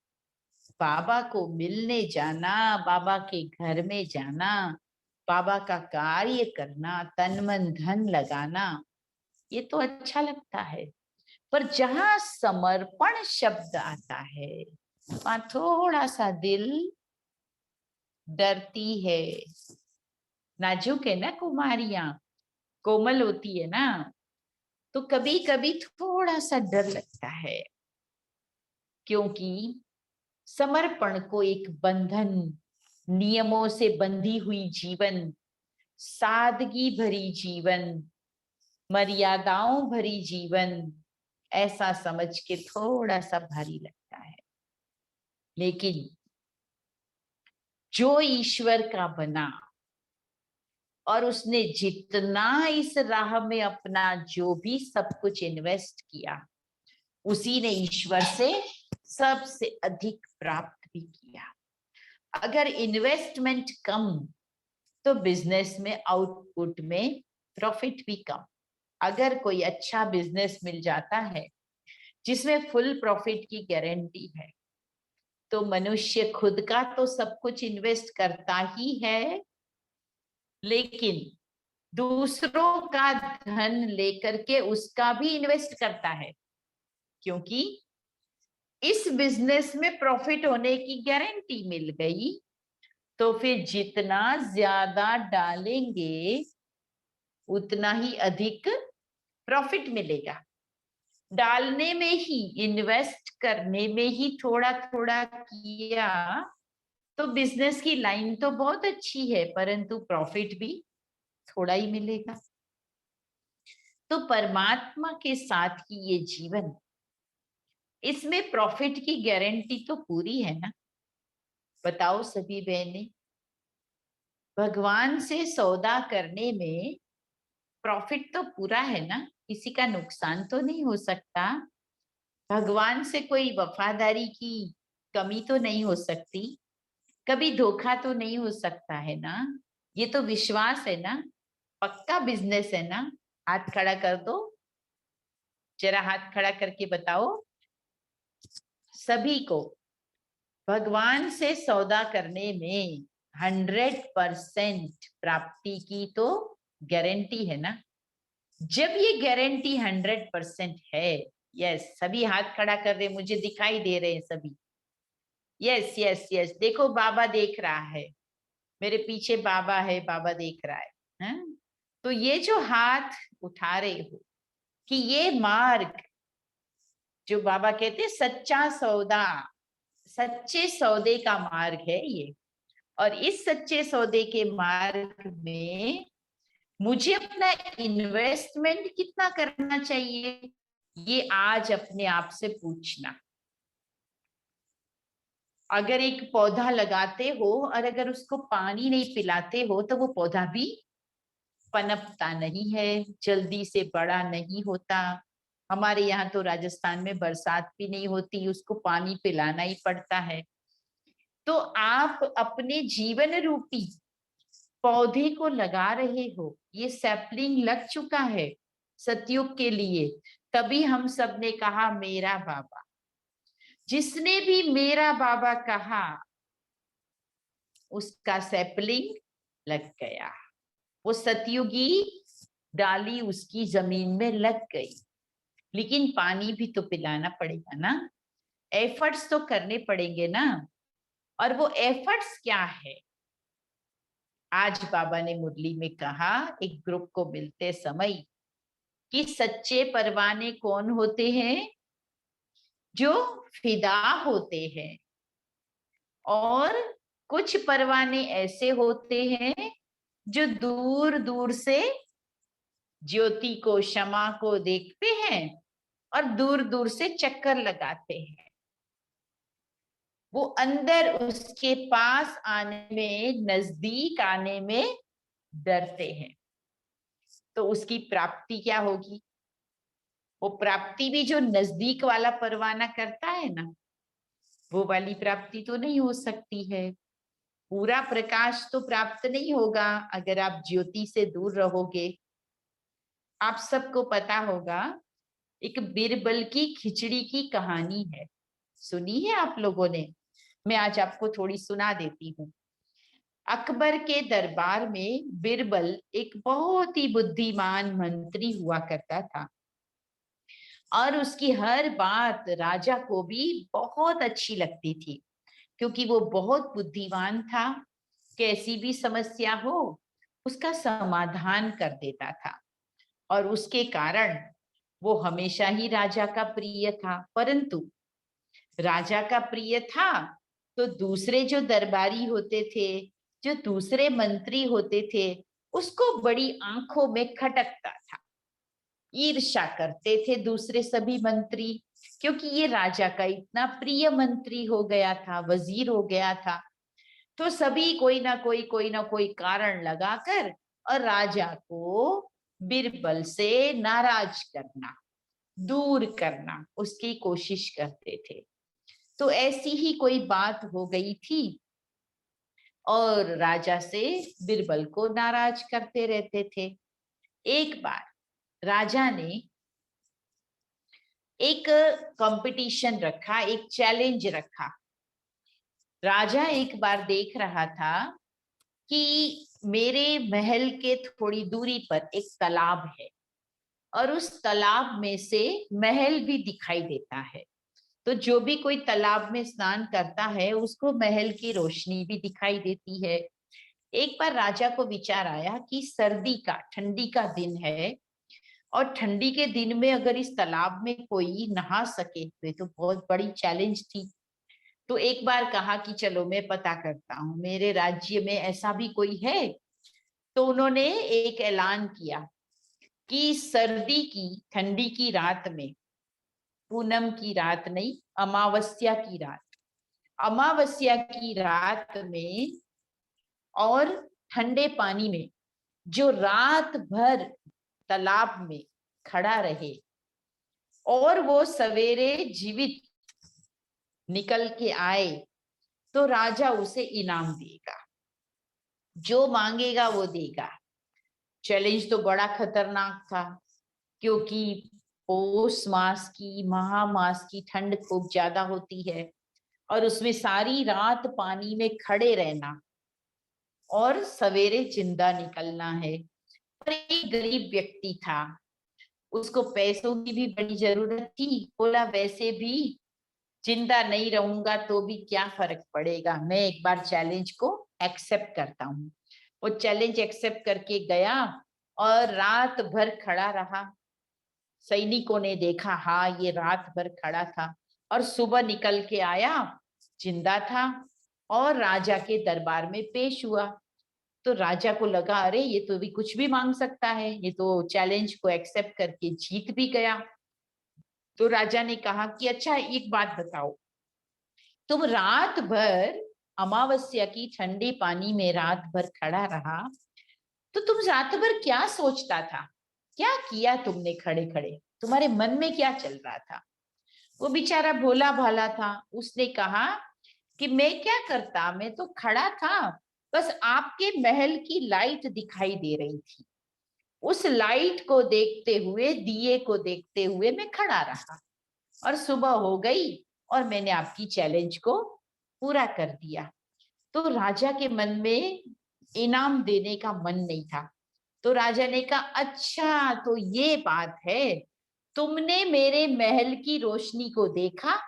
बाबा को मिलने जाना, बाबा के घर में जाना, बाबा का कार्य करना, तन मन धन लगाना, ये तो अच्छा लगता है। पर जहां समर्पण शब्द आता है वहां थोड़ा सा दिल डरती है। नाजुक है ना कुमारियां, कोमल होती है ना, तो कभी कभी थोड़ा सा डर लगता है, क्योंकि समर्पण को एक बंधन, नियमों से बंधी हुई जीवन, सादगी भरी जीवन, मर्यादाओं भरी जीवन ऐसा समझ के थोड़ा सा भारी लगता है, लेकिन जो ईश्वर का बना और उसने जितना इस राह में अपना जो भी सब कुछ इन्वेस्ट किया, उसी ने ईश्वर से सबसे अधिक प्राप्त भी किया। अगर इन्वेस्टमेंट कम तो बिजनेस में आउटपुट में प्रॉफिट भी कम। अगर कोई अच्छा बिजनेस मिल जाता है जिसमें फुल प्रॉफिट की गारंटी है, तो मनुष्य खुद का तो सब कुछ इन्वेस्ट करता ही है, लेकिन दूसरों का धन लेकर के उसका भी इन्वेस्ट करता है, क्योंकि इस बिजनेस में प्रॉफिट होने की गारंटी मिल गई। तो फिर जितना ज्यादा डालेंगे उतना ही अधिक प्रॉफिट मिलेगा। डालने में ही, इन्वेस्ट करने में ही थोड़ा थोड़ा किया तो बिजनेस की लाइन तो बहुत अच्छी है, परंतु प्रॉफिट भी थोड़ा ही मिलेगा। तो परमात्मा के साथ ही ये जीवन, इसमें प्रॉफिट की गारंटी तो पूरी है ना। बताओ सभी बहनें, भगवान से सौदा करने में प्रॉफिट तो पूरा है ना, किसी का नुकसान तो नहीं हो सकता। भगवान से कोई वफादारी की कमी तो नहीं हो सकती, कभी धोखा तो नहीं हो सकता है ना। ये तो विश्वास है ना, पक्का बिजनेस है ना। हाथ खड़ा कर दो, जरा हाथ खड़ा करके बताओ सभी को, भगवान से सौदा करने में 100% प्राप्ति की तो गारंटी है ना। जब ये गारंटी 100% है, यस, सभी हाथ खड़ा कर रहे, मुझे दिखाई दे रहे हैं सभी। यस यस यस, देखो बाबा देख रहा है, मेरे पीछे बाबा है, बाबा देख रहा है? तो ये जो हाथ उठा रहे हो कि ये मार्ग जो बाबा कहते हैं सच्चा सौदा, सच्चे सौदे का मार्ग है ये। और इस सच्चे सौदे के मार्ग में मुझे अपना इन्वेस्टमेंट कितना करना चाहिए, ये आज अपने आप से पूछना। अगर एक पौधा लगाते हो और अगर उसको पानी नहीं पिलाते हो तो वो पौधा भी पनपता नहीं है, जल्दी से बड़ा नहीं होता। हमारे यहाँ तो राजस्थान में बरसात भी नहीं होती, उसको पानी पिलाना ही पड़ता है। तो आप अपने जीवन रूपी पौधे को लगा रहे हो, ये सैपलिंग लग चुका है सतयुग के लिए। तभी हम सब ने कहा मेरा बाबा। जिसने भी मेरा बाबा कहा उसका सैपलिंग लग गया, वो सतयुगी डाली उसकी जमीन में लग गई। लेकिन पानी भी तो पिलाना पड़ेगा ना, एफर्ट्स तो करने पड़ेंगे ना। और वो एफर्ट्स क्या है, आज बाबा ने मुरली में कहा एक ग्रुप को मिलते समय कि सच्चे परवाने कौन होते हैं, जो फिदा होते हैं। और कुछ परवाने ऐसे होते हैं जो दूर दूर से ज्योति को, शमा को देखते हैं और दूर दूर से चक्कर लगाते हैं। वो अंदर उसके पास आने में, नजदीक आने में डरते हैं। तो उसकी प्राप्ति क्या होगी? वो प्राप्ति भी जो नजदीक वाला परवाना करता है ना, वो वाली प्राप्ति तो नहीं हो सकती है। पूरा प्रकाश तो प्राप्त नहीं होगा अगर आप ज्योति से दूर रहोगे। आप सबको पता होगा, एक बिरबल की खिचड़ी की कहानी है, सुनी है आप लोगों ने? मैं आज आपको थोड़ी सुना देती हूँ। अकबर के दरबार में बिरबल एक बहुत ही बुद्धिमान मंत्री हुआ करता था और उसकी हर बात राजा को भी बहुत अच्छी लगती थी, क्योंकि वो बहुत बुद्धिमान था। कैसी भी समस्या हो उसका समाधान कर देता था और उसके कारण वो हमेशा ही राजा का प्रिय था। परंतु राजा का प्रिय था तो दूसरे जो दरबारी होते थे, जो दूसरे मंत्री होते थे, उसको बड़ी आंखों में खटकता था। ईर्ष्या करते थे दूसरे सभी मंत्री, क्योंकि ये राजा का इतना प्रिय मंत्री हो गया था, वजीर हो गया था। तो सभी कोई ना कोई कारण लगाकर और राजा को बिरबल से नाराज करना, दूर करना, उसकी कोशिश करते थे। तो ऐसी ही कोई बात हो गई थी और राजा से बिरबल को नाराज करते रहते थे। एक बार राजा ने एक कंपटीशन रखा, एक चैलेंज रखा। राजा एक बार देख रहा था कि मेरे महल के थोड़ी दूरी पर एक तालाब है और उस तालाब में से महल भी दिखाई देता है। तो जो भी कोई तालाब में स्नान करता है उसको महल की रोशनी भी दिखाई देती है। एक बार राजा को विचार आया कि सर्दी का, ठंडी का दिन है और ठंडी के दिन में अगर इस तालाब में कोई नहा सके तो ये तो बहुत बड़ी चैलेंज थी। तो एक बार कहा कि चलो मैं पता करता हूँ मेरे राज्य में ऐसा भी कोई है। तो उन्होंने एक ऐलान किया कि सर्दी की, ठंडी की रात में, पूनम की रात नहीं, अमावस्या की रात, अमावस्या की रात में और ठंडे पानी में जो रात भर तालाब में खड़ा रहे और वो सवेरे जीवित निकल के आए तो राजा उसे इनाम देगा, जो मांगेगा वो देगा। चैलेंज तो बड़ा खतरनाक था, क्योंकि पौष मास की, महामास की ठंड खूब ज्यादा होती है और उसमें सारी रात पानी में खड़े रहना और सवेरे जिंदा निकलना है। पर एक गरीब व्यक्ति था, उसको पैसों की भी बड़ी जरूरत थी। बोला वैसे भी जिंदा नहीं रहूंगा तो भी क्या फर्क पड़ेगा, मैं एक बार चैलेंज को एक्सेप्ट करता हूँ। वो चैलेंज एक्सेप्ट करके गया और रात भर खड़ा रहा। सैनिकों ने देखा, हाँ ये रात भर खड़ा था और सुबह निकल के आया, जिंदा था और राजा के दरबार में पेश हुआ। तो राजा को लगा अरे ये तो भी कुछ भी मांग सकता है, ये तो चैलेंज को एक्सेप्ट करके जीत भी गया। तो राजा ने कहा कि अच्छा एक बात बताओ, तुम रात भर अमावस्या की ठंडे पानी में रात भर खड़ा रहा, तो तुम रात भर क्या सोचता था, क्या किया तुमने खड़े खड़े, तुम्हारे मन में क्या चल रहा था? वो बेचारा भोला भाला था, उसने कहा कि मैं क्या करता, मैं तो खड़ा था, बस आपके महल की लाइट दिखाई दे रही थी, उस लाइट को देखते हुए, दिए को देखते हुए मैं खड़ा रहा और सुबह हो गई और मैंने आपकी चैलेंज को पूरा कर दिया। तो राजा के मन में इनाम देने का मन नहीं था। तो राजा ने कहा अच्छा तो ये बात है, तुमने मेरे महल की रोशनी को देखा,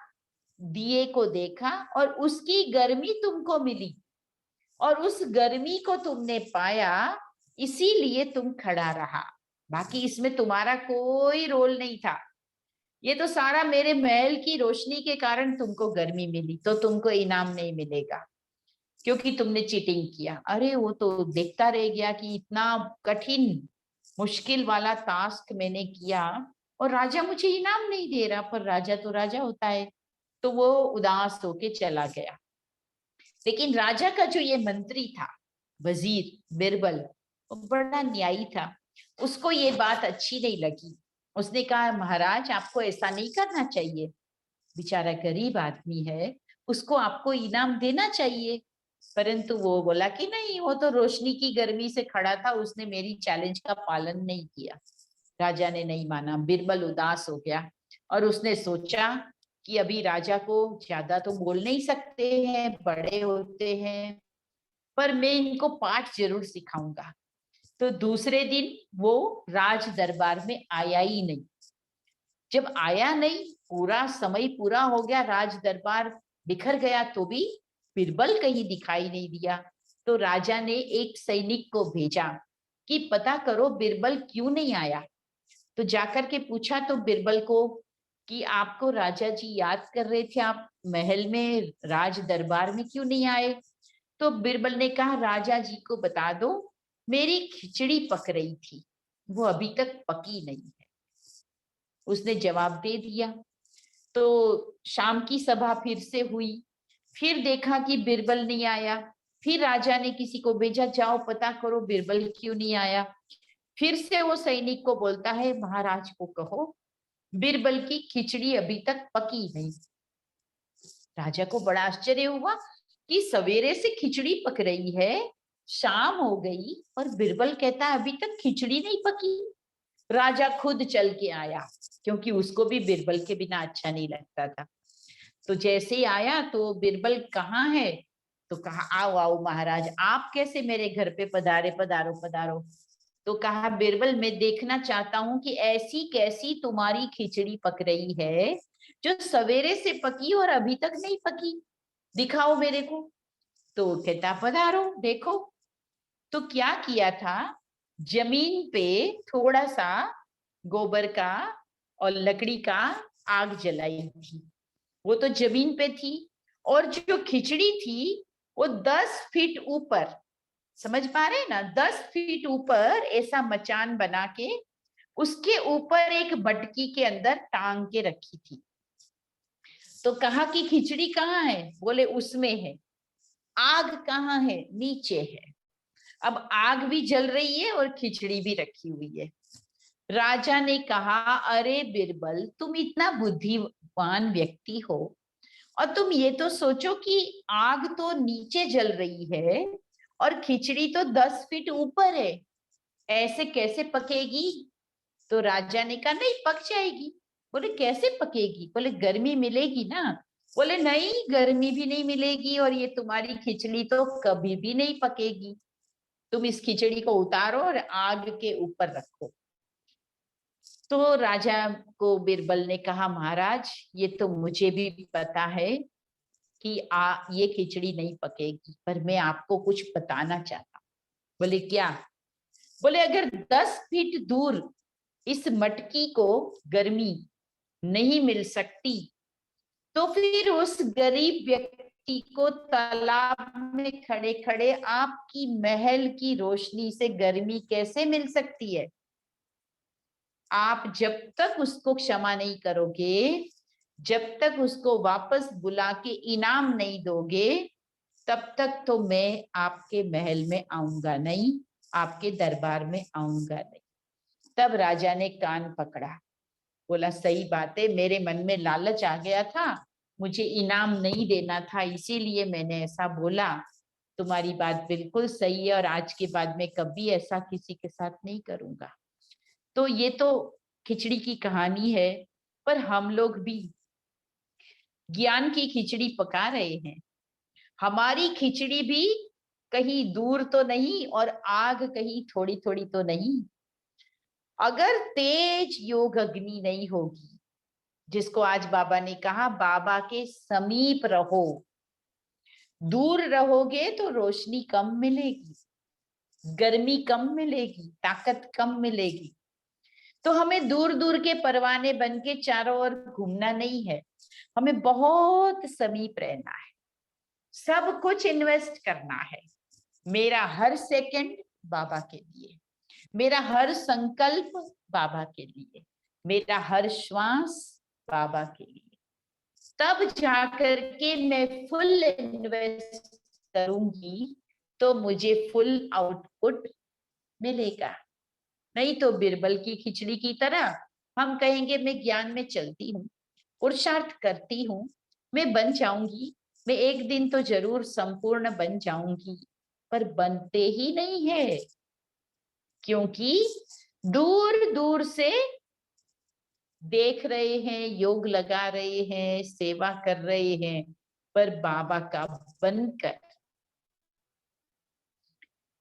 दिए को देखा और उसकी गर्मी तुमको मिली और उस गर्मी को तुमने पाया, इसीलिए तुम खड़ा रहा। बाकी इसमें तुम्हारा कोई रोल नहीं था, ये तो सारा मेरे महल की रोशनी के कारण तुमको गर्मी मिली, तो तुमको इनाम नहीं मिलेगा क्योंकि तुमने चीटिंग किया। अरे वो तो देखता रह गया कि इतना कठिन, मुश्किल वाला टास्क मैंने किया और राजा मुझे इनाम नहीं दे रहा, पर राजा तो राजा होता है। तो वो उदास होके चला गया। लेकिन राजा का जो ये मंत्री था, वजीर बिरबल, वो बड़ा न्यायी था, उसको ये बात अच्छी नहीं लगी। उसने कहा महाराज आपको ऐसा नहीं करना चाहिए, बेचारा गरीब आदमी है, उसको आपको इनाम देना चाहिए। परंतु वो बोला कि नहीं, वो तो रोशनी की गर्मी से खड़ा था, उसने मेरी चैलेंज का पालन नहीं किया। राजा ने नहीं माना, बिरबल उदास हो गया और उसने सोचा कि अभी राजा को ज्यादा तो बोल नहीं सकते हैं, बड़े होते हैं, पर मैं इनको पाठ जरूर सिखाऊंगा। तो दूसरे दिन वो राज दरबार में आया ही नहीं। जब आया नहीं, पूरा समय पूरा हो गया, राज दरबार बिखर गया, तो भी बिरबल कहीं दिखाई नहीं दिया। तो राजा ने एक सैनिक को भेजा कि पता करो बिरबल क्यों नहीं आया। तो जाकर के पूछा तो बिरबल को कि आपको राजा जी याद कर रहे थे, आप महल में राज दरबार में क्यों नहीं आए? तो बिरबल ने कहा राजा जी को बता दो मेरी खिचड़ी पक रही थी, वो अभी तक पकी नहीं है। उसने जवाब दे दिया। तो शाम की सभा फिर से हुई, फिर देखा कि बिरबल नहीं आया। फिर राजा ने किसी को भेजा, जाओ पता करो बिरबल क्यों नहीं आया। फिर से वो सैनिक को बोलता है, महाराज को कहो बिरबल की खिचड़ी अभी तक पकी नहीं। राजा को बड़ा आश्चर्य हुआ कि सवेरे से खिचड़ी पक रही है, शाम हो गई और बिरबल कहता है अभी तक खिचड़ी नहीं पकी। राजा खुद चल के आया, क्योंकि उसको भी बिरबल के बिना अच्छा नहीं लगता था। तो जैसे ही आया तो बिरबल कहाँ है, तो कहा आओ आओ महाराज, आप कैसे मेरे घर पे पधारे, पधारो पधारो। तो कहा बिरबल, मैं देखना चाहता हूँ कि ऐसी कैसी तुम्हारी खिचड़ी पक रही है जो सवेरे से पकी और अभी तक नहीं पकी, दिखाओ मेरे को। तो कहता पधारो देखो। तो क्या किया था, जमीन पे थोड़ा सा गोबर का और लकड़ी का आग जलाई थी, वो तो जमीन पे थी। और जो खिचड़ी थी वो 10 फीट ऊपर, समझ पा रहे हैं ना, 10 फीट ऊपर ऐसा मचान बना के उसके ऊपर एक मटकी के अंदर टांग के रखी थी। तो कहा कि खिचड़ी कहाँ है, बोले उसमें है। आग कहाँ है, नीचे है। अब आग भी जल रही है और खिचड़ी भी रखी हुई है। राजा ने कहा, अरे बिरबल, तुम इतना बुद्धिमान व्यक्ति हो और तुम ये तो सोचो कि आग तो नीचे जल रही है और खिचड़ी तो 10 फीट ऊपर है, ऐसे कैसे पकेगी। तो राजा ने कहा नहीं, पक जाएगी। बोले कैसे पकेगी, बोले गर्मी मिलेगी ना। बोले नहीं, गर्मी भी नहीं मिलेगी और ये तुम्हारी खिचड़ी तो कभी भी नहीं पकेगी। तुम इस खिचड़ी को उतारो और आग के ऊपर रखो। तो राजा को बिरबल ने कहा, महाराज ये तो मुझे भी पता है कि ये खिचड़ी नहीं पकेगी, पर मैं आपको कुछ बताना चाहता हूँ। बोले क्या, बोले अगर 10 फीट दूर इस मटकी को गर्मी नहीं मिल सकती तो फिर उस गरीब व्यक्ति को तालाब में खड़े खड़े आपकी महल की रोशनी से गर्मी कैसे मिल सकती है। आप जब तक उसको क्षमा नहीं करोगे, जब तक उसको वापस बुला के इनाम नहीं दोगे, तब तक तो मैं आपके महल में आऊंगा नहीं, आपके दरबार में आऊंगा नहीं। तब राजा ने कान पकड़ा, बोला सही बात है, मेरे मन में लालच आ गया था, मुझे इनाम नहीं देना था, इसीलिए मैंने ऐसा बोला। तुम्हारी बात बिल्कुल सही है और आज के बाद मैं कभी ऐसा किसी के साथ नहीं करूंगा। तो ये तो खिचड़ी की कहानी है, पर हम लोग भी ज्ञान की खिचड़ी पका रहे हैं। हमारी खिचड़ी भी कहीं दूर तो नहीं और आग कहीं थोड़ी थोड़ी तो नहीं। अगर तेज योग अग्नि नहीं होगी, जिसको आज बाबा ने कहा बाबा के समीप रहो, दूर रहोगे तो रोशनी कम मिलेगी, गर्मी कम मिलेगी, ताकत कम मिलेगी। तो हमें दूर दूर के परवाने बन के चारों ओर घूमना नहीं है, हमें बहुत समीप रहना है, सब कुछ इन्वेस्ट करना है। मेरा हर सेकंड बाबा के लिए, मेरा हर संकल्प बाबा के लिए, मेरा हर श्वास बाबा के लिए। तब जाकर के मैं फुल इन्वेस्ट करूंगी तो मुझे फुल आउटपुट मिलेगा। नहीं तो बिरबल की खिचड़ी की तरह हम कहेंगे मैं ज्ञान में चलती हूँ, पुरुषार्थ करती हूँ, मैं बन जाऊंगी, मैं एक दिन तो जरूर संपूर्ण बन जाऊंगी, पर बनते ही नहीं है, क्योंकि दूर दूर से देख रहे हैं, योग लगा रहे हैं, सेवा कर रहे हैं, पर बाबा का बनकर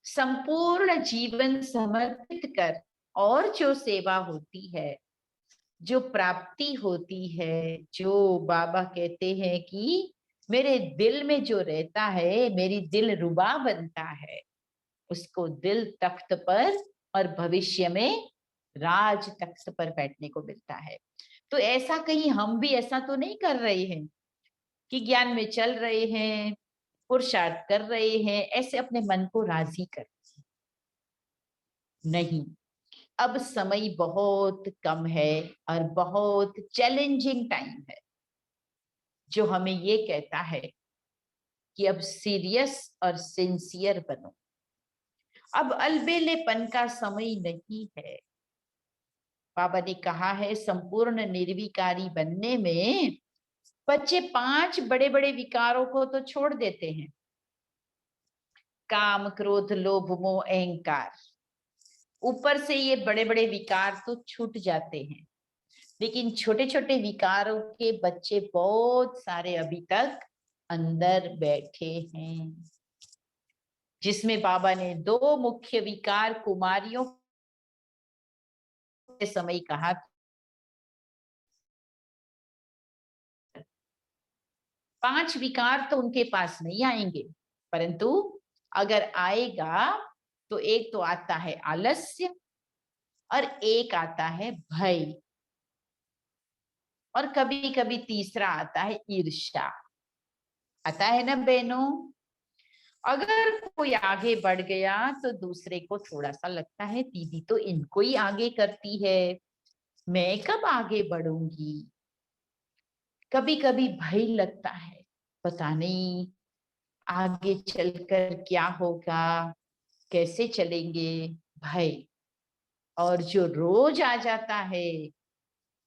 संपूर्ण जीवन समर्पित कर और जो सेवा होती है, जो प्राप्ति होती है, जो बाबा कहते हैं कि मेरे दिल में जो रहता है, मेरी दिल रुबा बनता है, उसको दिल तख्त पर और भविष्य में राज तख्त पर बैठने को मिलता है। तो ऐसा कहीं हम भी ऐसा तो नहीं कर रहे हैं कि ज्ञान में चल रहे हैं, पुरुषार्थ कर रहे हैं, ऐसे अपने मन को राजी कर, नहीं। अब समय बहुत कम है और बहुत चैलेंजिंग टाइम है, जो हमें ये कहता है कि अब सीरियस और सिंसियर बनो। अब अलबेलेपन का समय नहीं है। बाबा ने कहा है संपूर्ण निर्विकारी बनने में बच्चे 5 बड़े बड़े विकारों को तो छोड़ देते हैं, काम, क्रोध, लोभ, मोह, अहंकार। ऊपर से ये बड़े बड़े विकार तो छूट जाते हैं, लेकिन छोटे छोटे विकारों के बच्चे बहुत सारे अभी तक अंदर बैठे हैं, जिसमें बाबा ने 2 मुख्य विकार कुमारियों के समय कहा। 5 विकार तो उनके पास नहीं आएंगे, परंतु अगर आएगा तो एक तो आता है आलस्य और एक आता है भय, और कभी कभी तीसरा आता है ईर्ष्या। आता है ना बहनों? अगर कोई आगे बढ़ गया तो दूसरे को थोड़ा सा लगता है दीदी तो इनको ही आगे करती है, मैं कब आगे बढ़ूंगी। कभी कभी भय लगता है, पता नहीं आगे चलकर क्या होगा, कैसे चलेंगे, भय। और जो रोज आ जाता है,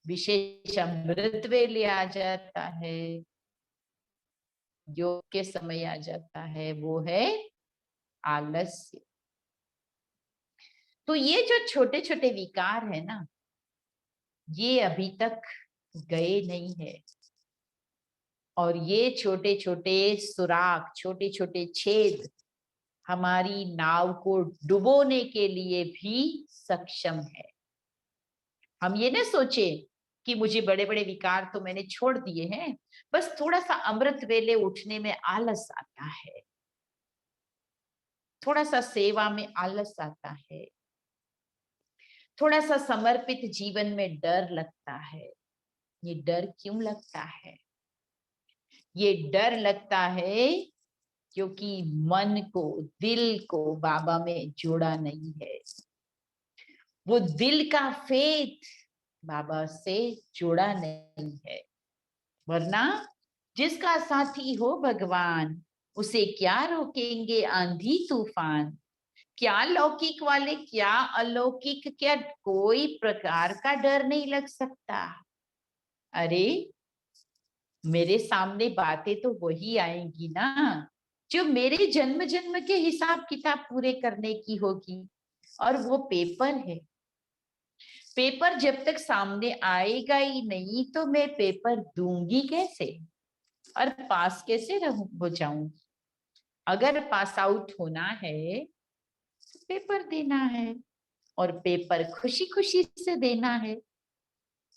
विशेष अमृत वेले आ जाता है, योग के समय आ जाता है, वो है आलस्य। तो ये जो छोटे छोटे विकार है ना, ये अभी तक गए नहीं है, और ये छोटे छोटे सुराख, छोटे छोटे छेद हमारी नाव को डुबोने के लिए भी सक्षम है। हम ये ना सोचे कि मुझे बड़े बड़े विकार तो मैंने छोड़ दिए हैं, बस थोड़ा सा अमृत वेले उठने में आलस आता है, थोड़ा सा सेवा में आलस आता है, थोड़ा सा समर्पित जीवन में डर लगता है। ये डर क्यों लगता है? ये डर लगता है क्योंकि मन को, दिल को बाबा में जोड़ा नहीं है। वो दिल का फेथ बाबा से जुड़ा नहीं है। वरना जिसका साथी हो भगवान, उसे क्या रोकेंगे आंधी तूफान। क्या लौकिक वाले, क्या अलौकिक, क्या कोई प्रकार का डर नहीं लग सकता। अरे मेरे सामने बातें तो वही आएंगी ना जो मेरे जन्म जन्म के हिसाब किताब पूरे करने की होगी, और वो पेपर है। पेपर जब तक सामने आएगा ही नहीं तो मैं पेपर दूंगी कैसे और पास कैसे हो जाऊंगी। अगर पास आउट होना है तो पेपर देना है, और पेपर खुशी खुशी से देना है,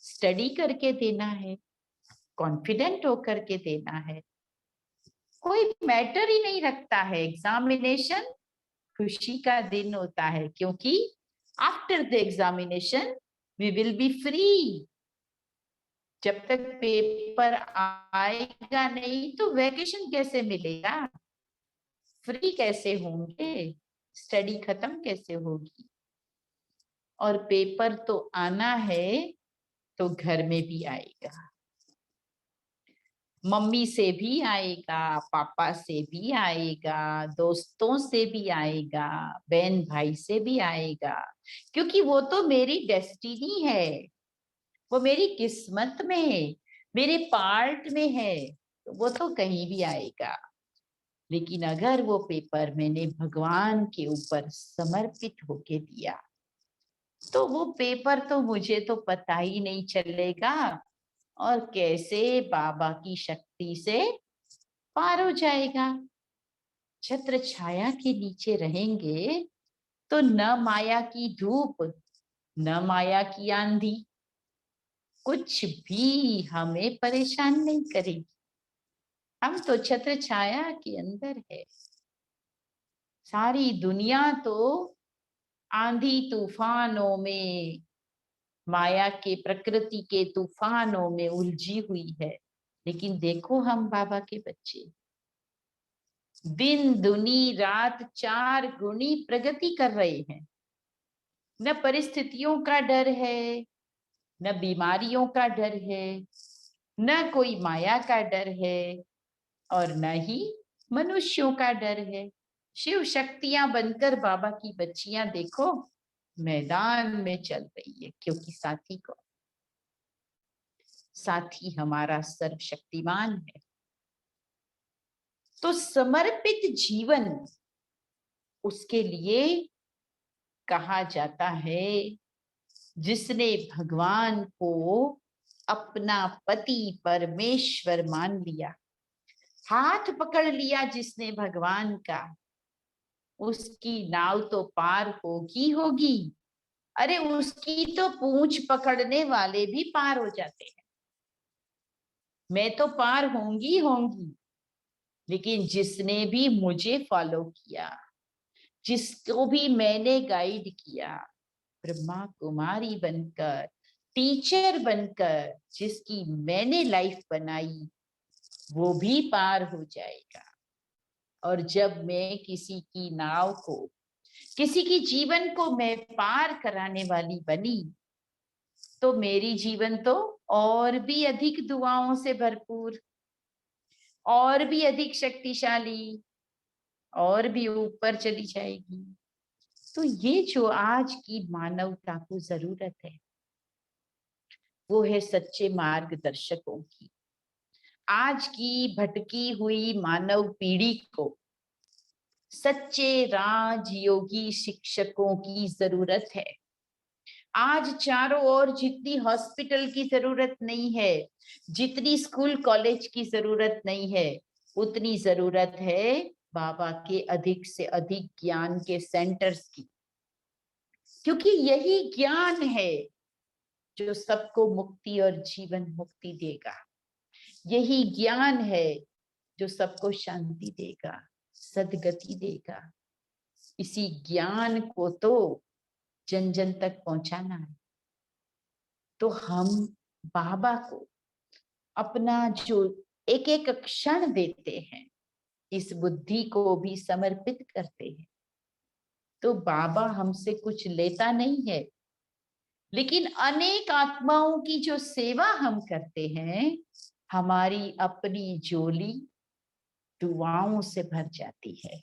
स्टडी करके देना है, कॉन्फिडेंट होकर के देना है। कोई मैटर ही नहीं रखता है। एग्जामिनेशन खुशी का दिन होता है, क्योंकि after the examination we will be free. जब तक पेपर आएगा नहीं तो वैकेशन कैसे मिलेगा, फ्री कैसे होंगे, स्टडी खत्म कैसे होगी। और पेपर तो आना है तो घर में भी आएगा, मम्मी से भी आएगा, पापा से भी आएगा, दोस्तों से भी आएगा, बहन भाई से भी आएगा, क्योंकि वो तो मेरी डेस्टिनी है, वो मेरी किस्मत में है, मेरे पार्ट में है, तो वो तो कहीं भी आएगा। लेकिन अगर वो पेपर मैंने भगवान के ऊपर समर्पित होके दिया तो वो पेपर तो मुझे तो पता ही नहीं चलेगा और कैसे बाबा की शक्ति से पार हो जाएगा। छत्र छाया के नीचे रहेंगे तो न माया की धूप, न माया की आंधी, कुछ भी हमें परेशान नहीं करेगी। हम तो छत्र छाया के अंदर है। सारी दुनिया तो आंधी तूफानों में, माया के, प्रकृति के तूफानों में उलझी हुई है, लेकिन देखो हम बाबा के बच्चे दिन दुनी रात 4 गुनी प्रगति कर रहे हैं। न परिस्थितियों का डर है, न बीमारियों का डर है, न कोई माया का डर है, और न ही मनुष्यों का डर है। शिव शक्तियां बनकर बाबा की बच्चियां देखो मैदान में चल रही है, क्योंकि साथी हमारा सर्वशक्तिमान है। तो समर्पित जीवन उसके लिए कहा जाता है जिसने भगवान को अपना पति परमेश्वर मान लिया, हाथ पकड़ लिया जिसने भगवान का, उसकी नाव तो पार होगी होगी। अरे उसकी तो पूंछ पकड़ने वाले भी पार हो जाते हैं। मैं तो पार होंगी होंगी, लेकिन जिसने भी मुझे फॉलो किया, जिसको भी मैंने गाइड किया, ब्रह्मा कुमारी बनकर, टीचर बनकर जिसकी मैंने लाइफ बनाई, वो भी पार हो जाएगा। और जब मैं किसी की नाव को, किसी की जीवन को मैं पार कराने वाली बनी, तो मेरी जीवन तो और भी अधिक दुआओं से भरपूर, और भी अधिक शक्तिशाली, और भी ऊपर चली जाएगी। तो ये जो आज की मानवता को जरूरत है, वो है सच्चे मार्गदर्शकों की। आज की भटकी हुई मानव पीढ़ी को सच्चे राजयोगी शिक्षकों की जरूरत है। आज चारों ओर जितनी हॉस्पिटल की जरूरत नहीं है, जितनी स्कूल कॉलेज की जरूरत नहीं है, उतनी जरूरत है बाबा के अधिक से अधिक ज्ञान के सेंटर्स की। क्योंकि यही ज्ञान है जो सबको मुक्ति और जीवन मुक्ति देगा। यही ज्ञान है जो सबको शांति देगा, सद्गति देगा। इसी ज्ञान को तो जन जन तक पहुंचाना है। तो हम बाबा को अपना जो एक एक क्षण देते हैं, इस बुद्धि को भी समर्पित करते हैं। तो बाबा हमसे कुछ लेता नहीं है, लेकिन अनेक आत्माओं की जो सेवा हम करते हैं, हमारी अपनी झोली दुआओं से भर जाती है।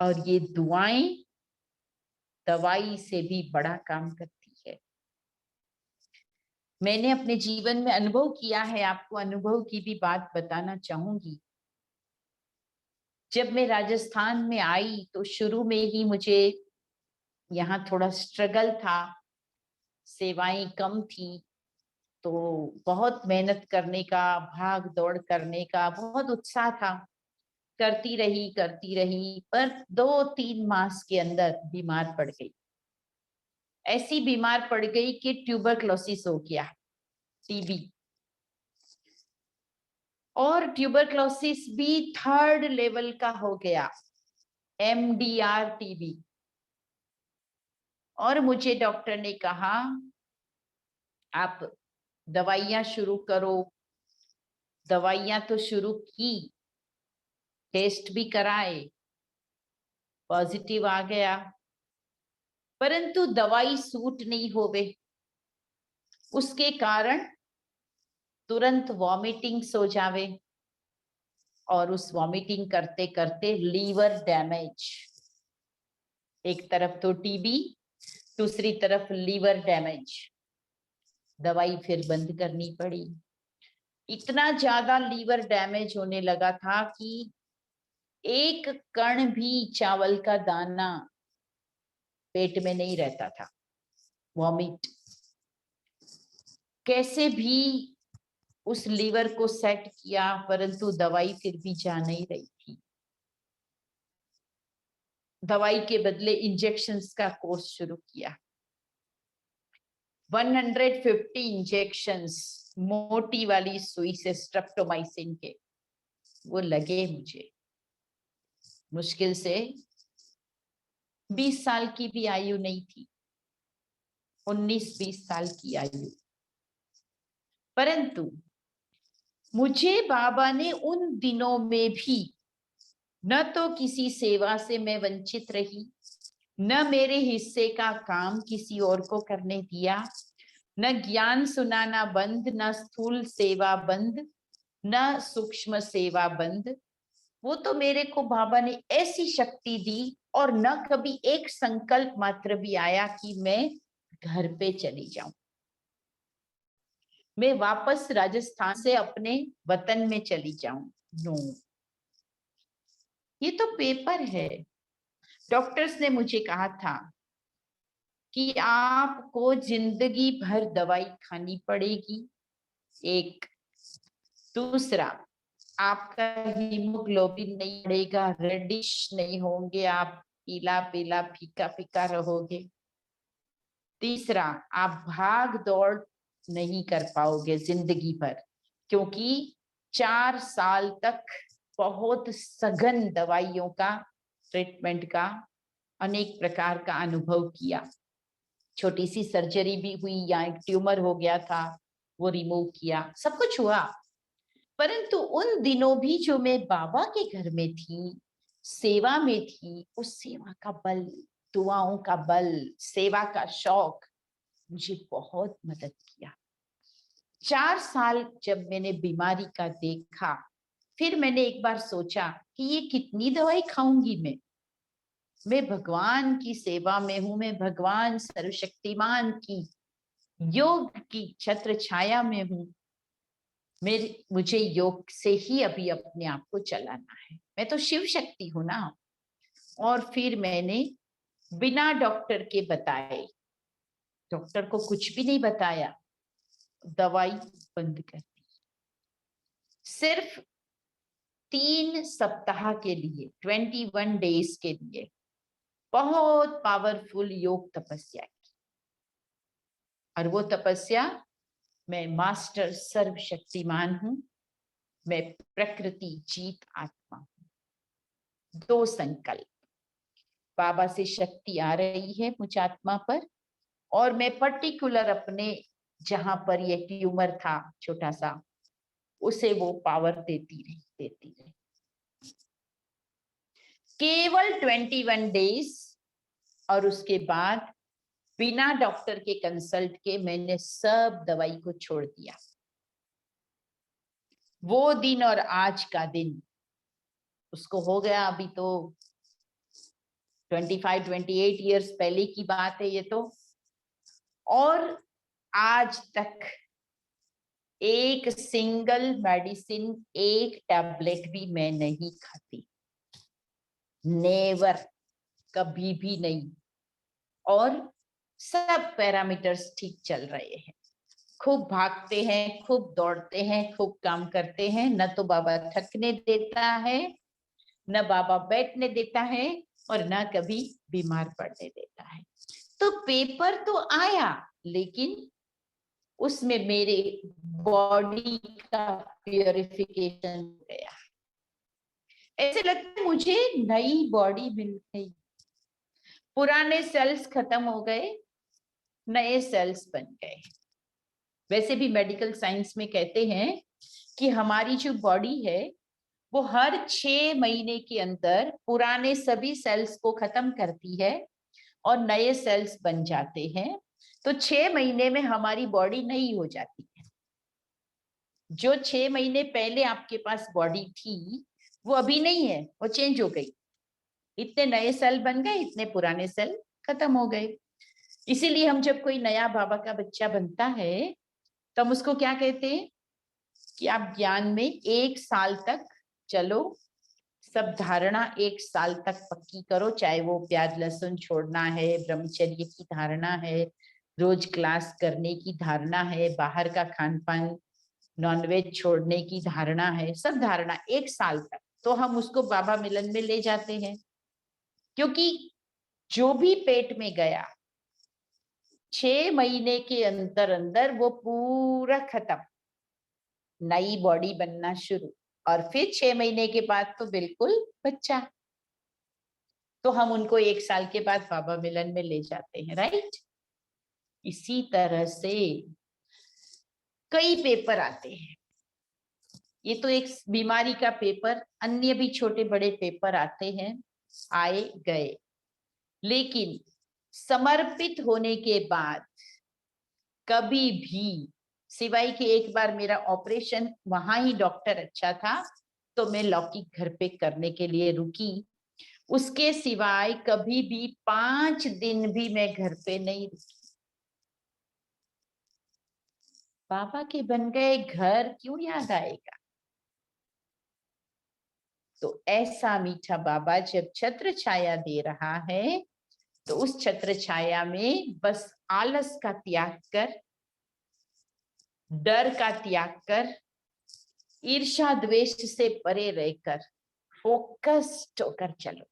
और ये दुआएं दवाई से भी बड़ा काम करती है। मैंने अपने जीवन में अनुभव किया है, आपको अनुभव की भी बात बताना चाहूंगी। जब मैं राजस्थान में आई तो शुरू में ही मुझे यहाँ थोड़ा स्ट्रगल था, सेवाएं कम थी, तो बहुत मेहनत करने का, भाग दौड़ करने का बहुत उत्साह था। करती रही, पर 2-3 मास के अंदर बीमार पड़ गई। ऐसी बीमार पड़ गई कि ट्यूबरक्लोसिस हो गया, टीबी। और ट्यूबरक्लोसिस भी 3rd लेवल का हो गया, MDR टीबी। और मुझे डॉक्टर ने कहा आप दवाइयां शुरू करो। दवाइयां तो शुरू की, टेस्ट भी कराए, पॉजिटिव आ गया, परंतु दवाई सूट नहीं होवे। उसके कारण तुरंत वॉमिटिंग्स हो जावे, और उस वॉमिटिंग करते करते लीवर डैमेज। एक तरफ तो टीबी, दूसरी तरफ लीवर डैमेज। दवाई फिर बंद करनी पड़ी। इतना ज्यादा लीवर डैमेज होने लगा था कि एक कण भी चावल का दाना पेट में नहीं रहता था। वॉमिट, कैसे भी उस लीवर को सेट किया, परंतु दवाई फिर भी जा नहीं रही थी। दवाई के बदले इंजेक्शंस का कोर्स शुरू किया। 150 इंजेक्शंस मोटी वाली सुई से, स्ट्रेप्टोमाइसिन के, वो लगे मुझे। मुश्किल से 20 साल की भी आयु नहीं थी, 19-20 साल की आयु। परंतु मुझे बाबा ने उन दिनों में भी न तो किसी सेवा से मैं वंचित रही, न मेरे हिस्से का काम किसी और को करने दिया, न ज्ञान सुनाना बंद, न स्थूल सेवा बंद, न सूक्ष्म सेवा बंद। वो तो मेरे को बाबा ने ऐसी शक्ति दी, और न कभी एक संकल्प मात्र भी आया कि मैं घर पे चली जाऊं, मैं वापस राजस्थान से अपने वतन में चली जाऊं। नो, ये तो पेपर है। डॉक्टर्स ने मुझे कहा था कि आपको जिंदगी भर दवाई खानी पड़ेगी, एक। दूसरा, आपका हीमोग्लोबिन नहीं बढ़ेगा, रेडिश नहीं होंगे आप, पीला पीला फीका फीका रहोगे। तीसरा, आप भाग दौड़ नहीं कर पाओगे जिंदगी भर, क्योंकि 4 साल तक बहुत सघन दवाइयों का, ट्रीटमेंट का, अनेक प्रकार का अनुभव किया। छोटी सी सर्जरी भी हुई, या एक ट्यूमर हो गया था, वो रिमूव किया, सब कुछ हुआ। परंतु उन दिनों भी जो मैं बाबा के घर में थी, सेवा में थी, उस सेवा का बल, दुआओं का बल, सेवा का शौक मुझे बहुत मदद किया। 4 साल जब मैंने बीमारी का देखा, फिर मैंने एक बार सोचा कि ये कितनी दवाई खाऊंगी मैं भगवान की सेवा में हूं, मैं भगवान सर्वशक्तिमान की योग की छत्र छाया में हूं, मुझे योग से ही अभी अपने आप को चलाना है, मैं तो शिव शक्ति हूं ना। और फिर मैंने बिना डॉक्टर के बताए, डॉक्टर को कुछ भी नहीं बताया, दवाई बंद कर दी। सिर्फ 3 सप्ताह के लिए, 21 डेज के लिए बहुत पावरफुल योग तपस्या की। और वो तपस्या, मैं मास्टर सर्वशक्तिमान हूं, मैं प्रकृति जीत आत्मा हूं। 2 संकल्प, बाबा से शक्ति आ रही है मुझ आत्मा पर, और मैं पर्टिकुलर अपने जहां पर ये ट्यूमर था छोटा सा, उसे वो पावर देती रही। केवल 21 डेज, और उसके बाद बिना डॉक्टर के कंसल्ट के मैंने सब दवाई को छोड़ दिया। वो दिन और आज का दिन, उसको हो गया अभी तो 25-28 इयर्स पहले की बात है ये तो। और आज तक एक सिंगल मेडिसिन, एक टैबलेट भी मैं नहीं खाती, नेवर, कभी भी नहीं। और सब पैरामीटर्स ठीक चल रहे हैं, खूब भागते हैं, खूब दौड़ते हैं, खूब काम करते हैं, न तो बाबा थकने देता है, न बाबा बैठने देता है, और न कभी बीमार पड़ने देता है। तो पेपर तो आया, लेकिन उसमें मेरे बॉडी का प्योरिफिकेशन हो गया। ऐसे लगता है मुझे नई बॉडी मिल गई, पुराने सेल्स खत्म हो गए, नए सेल्स बन गए। वैसे भी मेडिकल साइंस में कहते हैं कि हमारी जो बॉडी है वो हर 6 महीने के अंदर पुराने सभी सेल्स को खत्म करती है और नए सेल्स बन जाते हैं। तो 6 महीने में हमारी बॉडी नई हो जाती है। जो 6 महीने पहले आपके पास बॉडी थी वो अभी नहीं है, वो चेंज हो गई। इतने नए सेल बन गए, इतने पुराने सेल खत्म हो गए। इसीलिए हम जब कोई नया बाबा का बच्चा बनता है तो हम उसको क्या कहते हैं कि आप ज्ञान में 1 साल तक चलो, सब धारणा 1 साल तक पक्की करो, चाहे वो प्याज लहसुन छोड़ना है, ब्रह्मचर्य की धारणा है, रोज क्लास करने की धारणा है, बाहर का खान पान नॉनवेज छोड़ने की धारणा है, सब धारणा 1 साल तक। तो हम उसको बाबा मिलन में ले जाते हैं, क्योंकि जो भी पेट में गया 6 महीने के अंदर अंदर वो पूरा खत्म, नई बॉडी बनना शुरू, और फिर 6 महीने के बाद तो बिल्कुल बच्चा। तो हम उनको 1 साल के बाद बाबा मिलन में ले जाते हैं, राइट। इसी तरह से कई पेपर आते हैं। ये तो एक बीमारी का पेपर, अन्य भी छोटे बड़े पेपर आते हैं, आए गए। लेकिन समर्पित होने के बाद कभी भी, सिवाय कि एक बार मेरा ऑपरेशन, वहां ही डॉक्टर अच्छा था तो मैं लौकिक घर पे करने के लिए रुकी, उसके सिवाय कभी भी 5 दिन भी मैं घर पे नहीं रुकी। बाबा के बन गए घर क्यों याद आएगा? तो ऐसा मीठा बाबा जब छत्र छाया दे रहा है तो उस छत्र छाया में बस आलस का त्याग कर, डर का त्याग कर, ईर्ष्या द्वेष से परे रहकर फोकस्ड होकर चलो।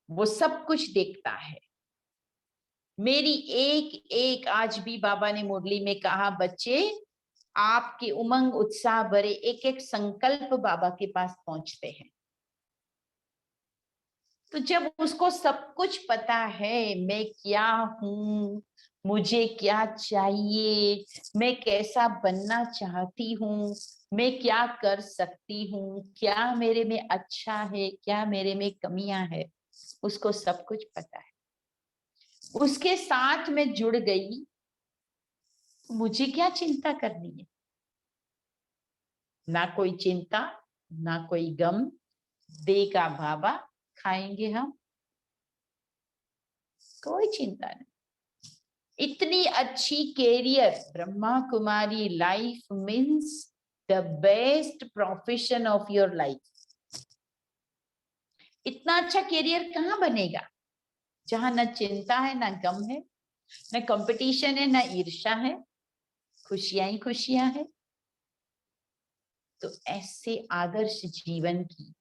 वो सब कुछ देखता है। मेरी एक एक, आज भी बाबा ने मुरली में कहा, बच्चे आपके उमंग उत्साह भरे एक एक संकल्प बाबा के पास पहुंचते हैं। तो जब उसको सब कुछ पता है, मैं क्या हूं, मुझे क्या चाहिए, मैं कैसा बनना चाहती हूँ, मैं क्या कर सकती हूँ, क्या मेरे में अच्छा है, क्या मेरे में कमियां है, उसको सब कुछ पता है। उसके साथ में जुड़ गई, मुझे क्या चिंता करनी है? ना कोई चिंता, ना कोई गम, देगा बाबा, खाएंगे हम, कोई चिंता नहीं। इतनी अच्छी career, Brahma Kumari life means the best profession of your life. इतना अच्छा कैरियर कहाँ बनेगा जहां न चिंता है, ना गम है, न कंपटीशन है, ना ईर्ष्या है, खुशियां ही खुशियां है। तो ऐसे आदर्श जीवन की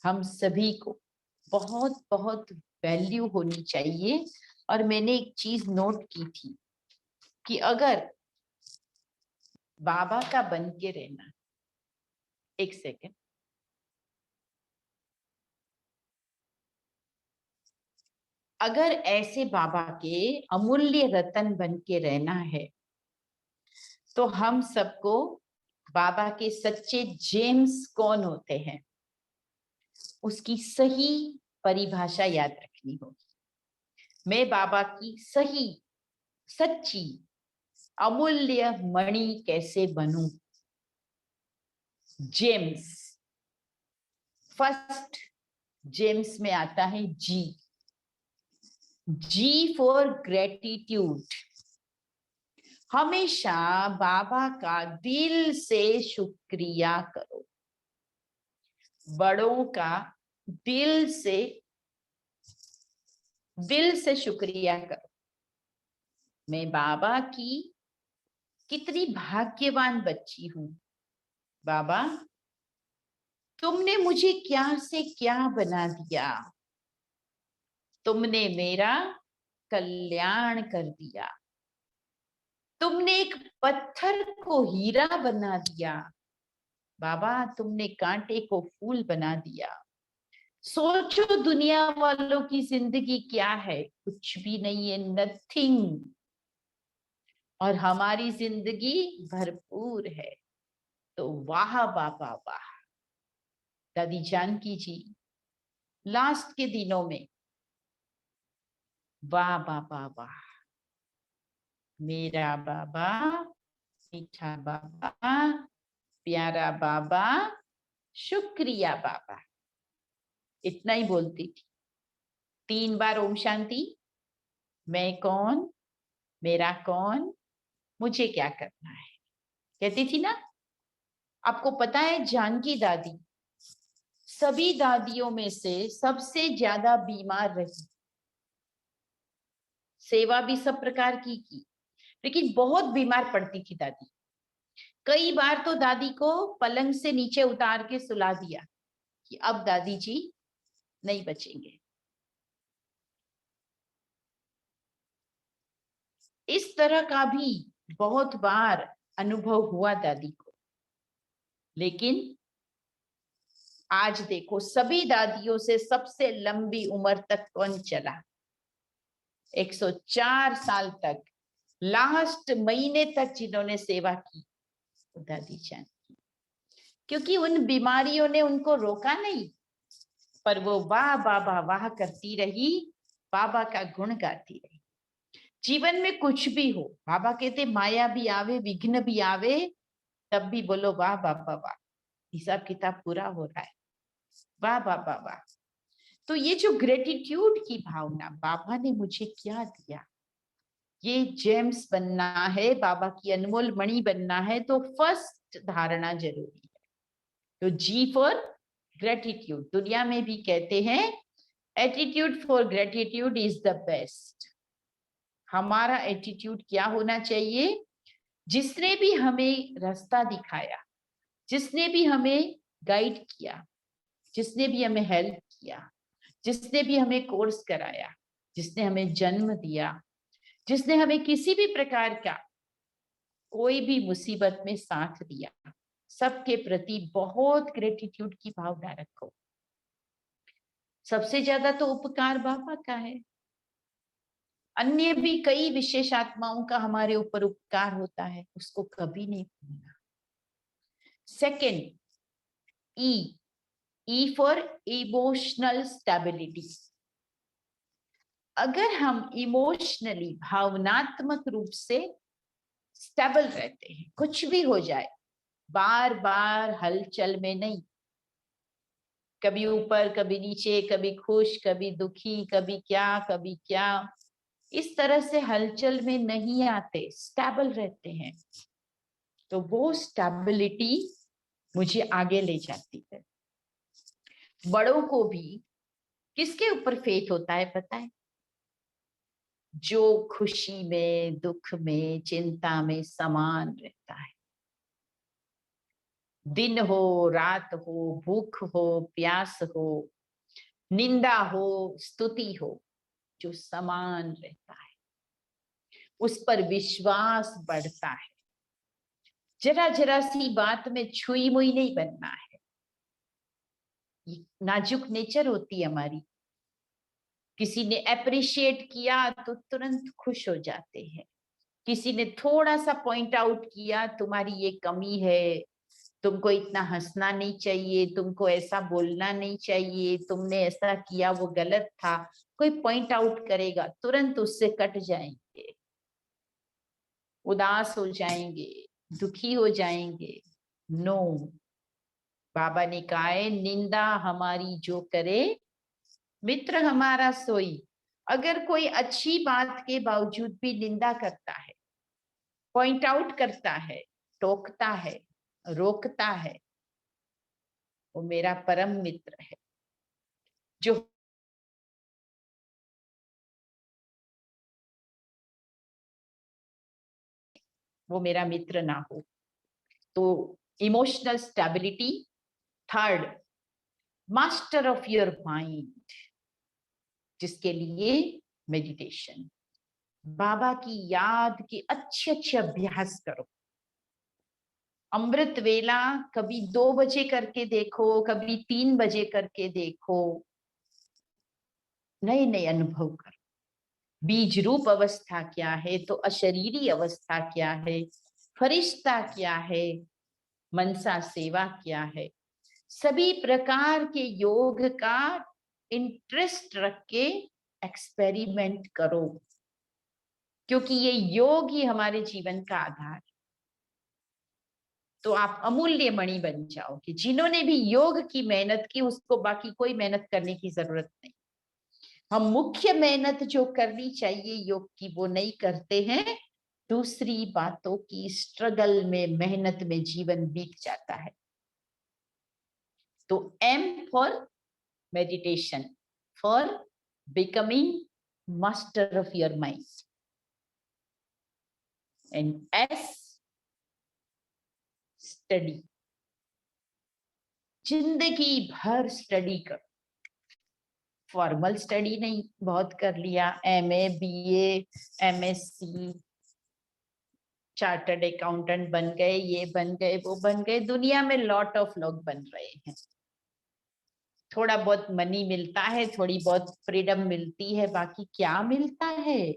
हम सभी को बहुत बहुत वैल्यू होनी चाहिए। और मैंने एक चीज नोट की थी कि अगर बाबा का बन के रहना, एक सेकेंड, अगर ऐसे बाबा के अमूल्य रतन बन के रहना है तो हम सबको बाबा के सच्चे जेम्स कौन होते हैं उसकी सही परिभाषा याद रखनी होगी। मैं बाबा की सही, सच्ची, अमूल्य मणि कैसे बनूं? जेम्स, फर्स्ट जेम्स में आता है जी, जी फॉर ग्रेटिट्यूड। हमेशा बाबा का दिल से शुक्रिया करो, बड़ों का दिल से शुक्रिया करो। मैं बाबा की कितनी भाग्यवान बच्ची हूं। बाबा, तुमने मुझे क्या से क्या बना दिया, तुमने मेरा कल्याण कर दिया, तुमने एक पत्थर को हीरा बना दिया। बाबा, तुमने कांटे को फूल बना दिया। सोचो दुनिया वालों की जिंदगी क्या है, कुछ भी नहीं है, नथिंग, और हमारी जिंदगी भरपूर है। तो वाह बाबा वाह। दादी जानकी जी लास्ट के दिनों में, वाह बाबा वाह, मेरा बाबा, मीठा बाबा, प्यारा बाबा, शुक्रिया बाबा, इतना ही बोलती थी। 3 बार ओम शांति, मैं कौन, मेरा कौन, मुझे क्या करना है, कहती थी ना। आपको पता है जानकी दादी सभी दादियों में से सबसे ज्यादा बीमार रही। सेवा भी सब प्रकार की, लेकिन बहुत बीमार पड़ती थी दादी। कई बार तो दादी को पलंग से नीचे उतार के सुला दिया कि अब दादी जी नहीं बचेंगे। इस तरह का भी बहुत बार अनुभव हुआ दादी को। लेकिन आज देखो, सभी दादियों से सबसे लंबी उम्र तक कौन चला? 104 साल तक, लास्ट महीने तक जिन्होंने सेवा की, दादी जान की। क्योंकि उन बीमारियों ने उनको रोका नहीं, पर वो वाह बाबा वाह करती रही, बाबा का गुण गाती रही। जीवन में कुछ भी हो, बाबा कहते माया भी आवे, विघ्न भी आवे, तब भी बोलो वाह बाबा वाह, हिसाब किताब पूरा हो रहा है, वाह बाबा वाह। तो ये जो ग्रेटिट्यूड की भावना, बाबा ने मुझे क्या दिया, ये जेम्स बनना है, बाबा की अनमोल मणि बनना है, तो फर्स्ट धारणा जरूरी है। तो जी फॉर ग्रेटिट्यूड। दुनिया में भी कहते हैं attitude for gratitude is the best. हमारा एटीट्यूड क्या होना चाहिए, जिसने भी हमें रास्ता दिखाया, जिसने भी हमें गाइड किया, जिसने भी हमें हेल्प किया, जिसने भी हमें कोर्स कराया, जिसने हमें जन्म दिया, जिसने हमें किसी भी प्रकार का कोई भी मुसीबत में साथ दिया, सबके प्रति बहुत ग्रेटिट्यूड की भावना रखो। सबसे ज्यादा तो उपकार बाबा का है, अन्य भी कई विशेष आत्माओं का हमारे ऊपर उपकार होता है, उसको कभी नहीं भूलना। Second, E for emotional stability. अगर हम इमोशनली भावनात्मक रूप से स्टेबल रहते हैं, कुछ भी हो जाए बार बार हलचल में नहीं, कभी ऊपर कभी नीचे, कभी खुश कभी दुखी, कभी क्या, इस तरह से हलचल में नहीं आते, स्टेबल रहते हैं, तो वो स्टेबिलिटी मुझे आगे ले जाती है। बड़ों को भी किसके ऊपर फेथ होता है पता है? जो खुशी में, दुख में, चिंता में समान रहता है। दिन हो, रात हो, भूख हो, प्यास हो, निंदा हो, स्तुति हो, जो समान रहता है, उस पर विश्वास बढ़ता है। जरा जरा सी बात में छुई मुई नहीं बनना है। ये नाजुक नेचर होती है हमारी। किसी ने अप्रिशिएट किया तो तुरंत खुश हो जाते हैं, किसी ने थोड़ा सा पॉइंट आउट किया, तुम्हारी ये कमी है, तुमको इतना हंसना नहीं चाहिए, तुमको ऐसा बोलना नहीं चाहिए, तुमने ऐसा किया वो गलत था, कोई पॉइंट आउट करेगा तुरंत उससे कट जाएंगे, उदास हो जाएंगे, दुखी हो जाएंगे। नो, बाबा ने कहा है निंदा हमारी जो करे मित्र हमारा सोई। अगर कोई अच्छी बात के बावजूद भी निंदा करता है, पॉइंट आउट करता है, टोकता है, रोकता है, वो मेरा परम मित्र है। जो वो मेरा मित्र ना हो। तो emotional stability. Third, master of your mind, जिसके लिए मेडिटेशन, बाबा की याद के अच्छे अच्छे अभ्यास करो। अमृत वेला कभी 2 बजे करके देखो, कभी 3 बजे करके देखो, नए नए अनुभव करो। बीज रूप अवस्था क्या है, तो अशरीरी अवस्था क्या है, फरिश्ता क्या है, मनसा सेवा क्या है, सभी प्रकार के योग का इंटरेस्ट रख के एक्सपेरिमेंट करो, क्योंकि ये योग ही हमारे जीवन का आधार है। तो आप अमूल्य मणि बन जाओगे। जिन्होंने भी योग की मेहनत की, उसको बाकी कोई मेहनत करने की जरूरत नहीं। हम मुख्य मेहनत जो करनी चाहिए योग की वो नहीं करते हैं, दूसरी बातों की स्ट्रगल में, मेहनत में जीवन बीत जाता है। तो aim for meditation, for becoming master of your mind, and as study, जिंदगी भर स्टडी करो। फॉर्मल स्टडी नहीं, बहुत कर लिया, MA, BA, MSc, chartered accountant बन गए, ये बन गए, वो बन गए, दुनिया में लॉट ऑफ लोग बन रहे हैं। थोड़ा बहुत मनी मिलता है, थोड़ी बहुत फ्रीडम मिलती है, बाकी क्या मिलता है?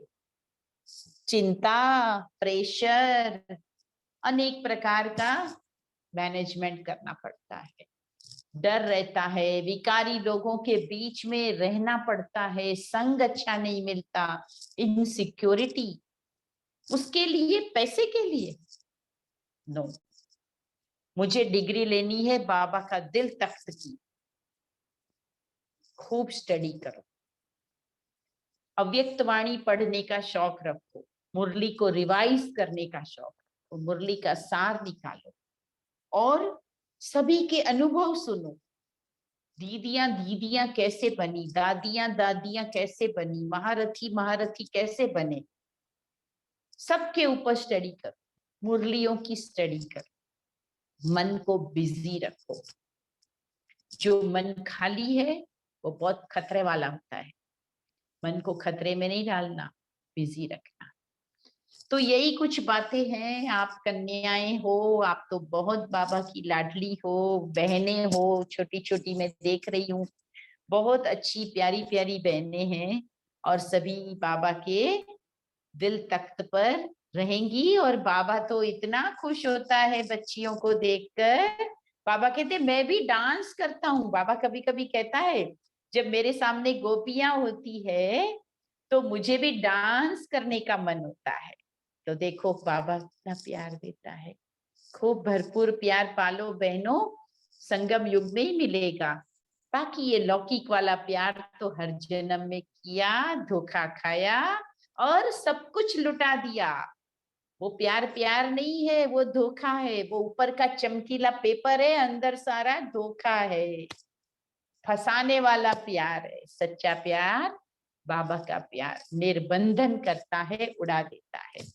चिंता, प्रेशर, अनेक प्रकार का मैनेजमेंट करना पड़ता है। डर रहता है, विकारी लोगों के बीच में रहना पड़ता है, संग अच्छा नहीं मिलता, इनसिक्योरिटी, उसके लिए, पैसे के लिए नो। मुझे डिग्री लेनी है बाबा का दिल तख्त की। खूब स्टडी करो, अव्यक्त वाणी पढ़ने का शौक रखो, मुरली को रिवाइज करने का शौक रखो, मुरली का सार निकालो और सभी के अनुभव सुनो। दीदियां कैसे बनी, दादियां कैसे बनी, महारथी महारथी कैसे बने, सबके ऊपर स्टडी करो, मुरलियों की स्टडी करो, मन को बिजी रखो। जो मन खाली है वो बहुत खतरे वाला होता है, मन को खतरे में नहीं डालना, बिजी रखना। तो यही कुछ बातें हैं। आप कन्याएं हो, आप तो बहुत बाबा की लाडली हो, बहनें हो, छोटी छोटी मैं देख रही हूँ, बहुत अच्छी प्यारी प्यारी बहनें हैं और सभी बाबा के दिल तख्त पर रहेंगी। और बाबा तो इतना खुश होता है बच्चियों को देखकर। बाबा कहते मैं भी डांस करता हूँ। बाबा कभी कभी कहता है जब मेरे सामने गोपियां होती है तो मुझे भी डांस करने का मन होता है। तो देखो बाबा कितना प्यार देता है। खूब भरपूर प्यार पालो बहनों, संगम युग में ही मिलेगा। बाकी ये लौकिक वाला प्यार तो हर जन्म में किया, धोखा खाया और सब कुछ लुटा दिया। वो प्यार प्यार नहीं है, वो धोखा है। वो ऊपर का चमकीला पेपर है, अंदर सारा धोखा है, फंसाने वाला प्यार है। सच्चा प्यार, बाबा का प्यार निर्बंधन करता है, उड़ा देता है।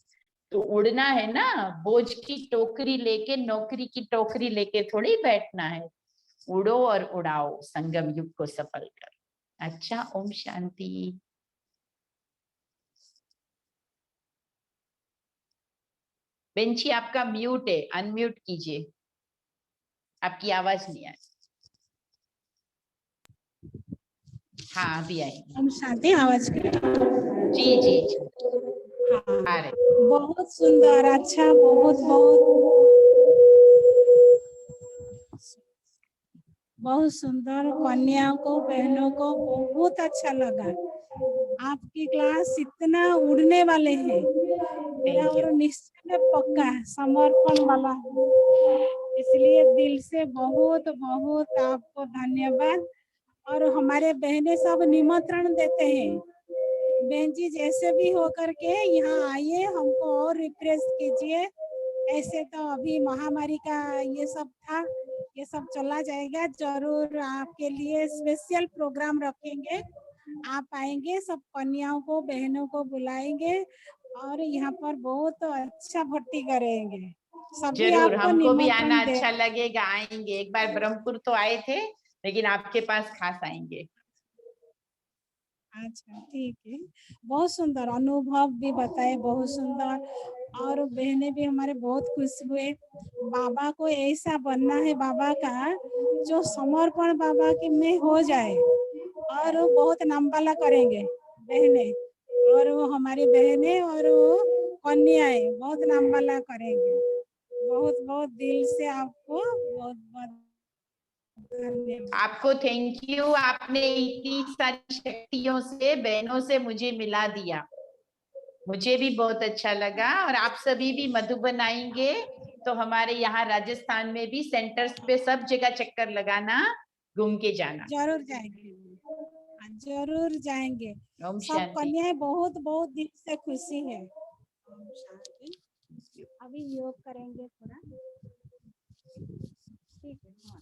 तो उड़ना है ना, बोझ की टोकरी लेके, नौकरी की टोकरी लेके थोड़ी बैठना है। उड़ो और उड़ाओ, संगम युग को सफल करो। अच्छा, ओम शांति। बेंची आपका म्यूट है, अनम्यूट कीजिए, आपकी आवाज नहीं आई। हाँ अभी आई। हम शांति आवाज जी जी जी हाँ, आ रहे। बहुत सुंदर, अच्छा, बहुत बहुत बहुत सुंदर। कन्याओं को, बहनों को बहुत अच्छा लगा। आपकी क्लास इतना उड़ने वाले हैं, मेरा और निश्चय में पक्का समर्पण वाला है। इसलिए दिल से बहुत बहुत आपको धन्यवाद। और हमारे बहनें सब निमंत्रण देते हैं, बहन जी जैसे भी हो करके यहाँ आइए, हमको और रिफ्रेश कीजिए। ऐसे तो अभी महामारी का ये सब था, ये सब चला जाएगा। जरूर आपके लिए स्पेशल प्रोग्राम रखेंगे। आप आएंगे, सब कन्याओं को, बहनों को बुलाएंगे और यहाँ पर बहुत अच्छा भर्ती करेंगे। सभी जरूर, आपको हमको भी आना निमंत्रण दे। अच्छा लगेगा, आएंगे। एक बार ब्रह्मपुर तो आए थे, लेकिन आपके पास खास आएंगे। अच्छा ठीक है, बहुत सुंदर अनुभव भी बताए, बहुत सुंदर। और बहनें भी हमारे बहुत खुश हुए। बाबा को ऐसा बनना है, बाबा का जो समर्पण बाबा के में हो जाए और वो बहुत नामवाला करेंगे बहनें। और वो हमारी बहनें और वो कन्याएं बहुत नामवाला करेंगे। बहुत बहुत दिल से आपको बहुत बहुत धन्यवाद। आपको थैंक यू, आपने इतनी सारी शक्तियों से, बहनों से मुझे मिला दिया। मुझे भी बहुत अच्छा लगा। और आप सभी भी मधुबन आएंगे तो हमारे यहाँ राजस्थान में भी सेंटर्स पे सब जगह चक्कर लगाना, घूम के जाना। जरूर जाएंगे, जरूर जाएंगे। ओम सब शांति। कन्याएं बहुत बहुत दिल से खुशी है। ओम शांति। अभी योग करेंगे थोड़ा, ठीक है। हाँ।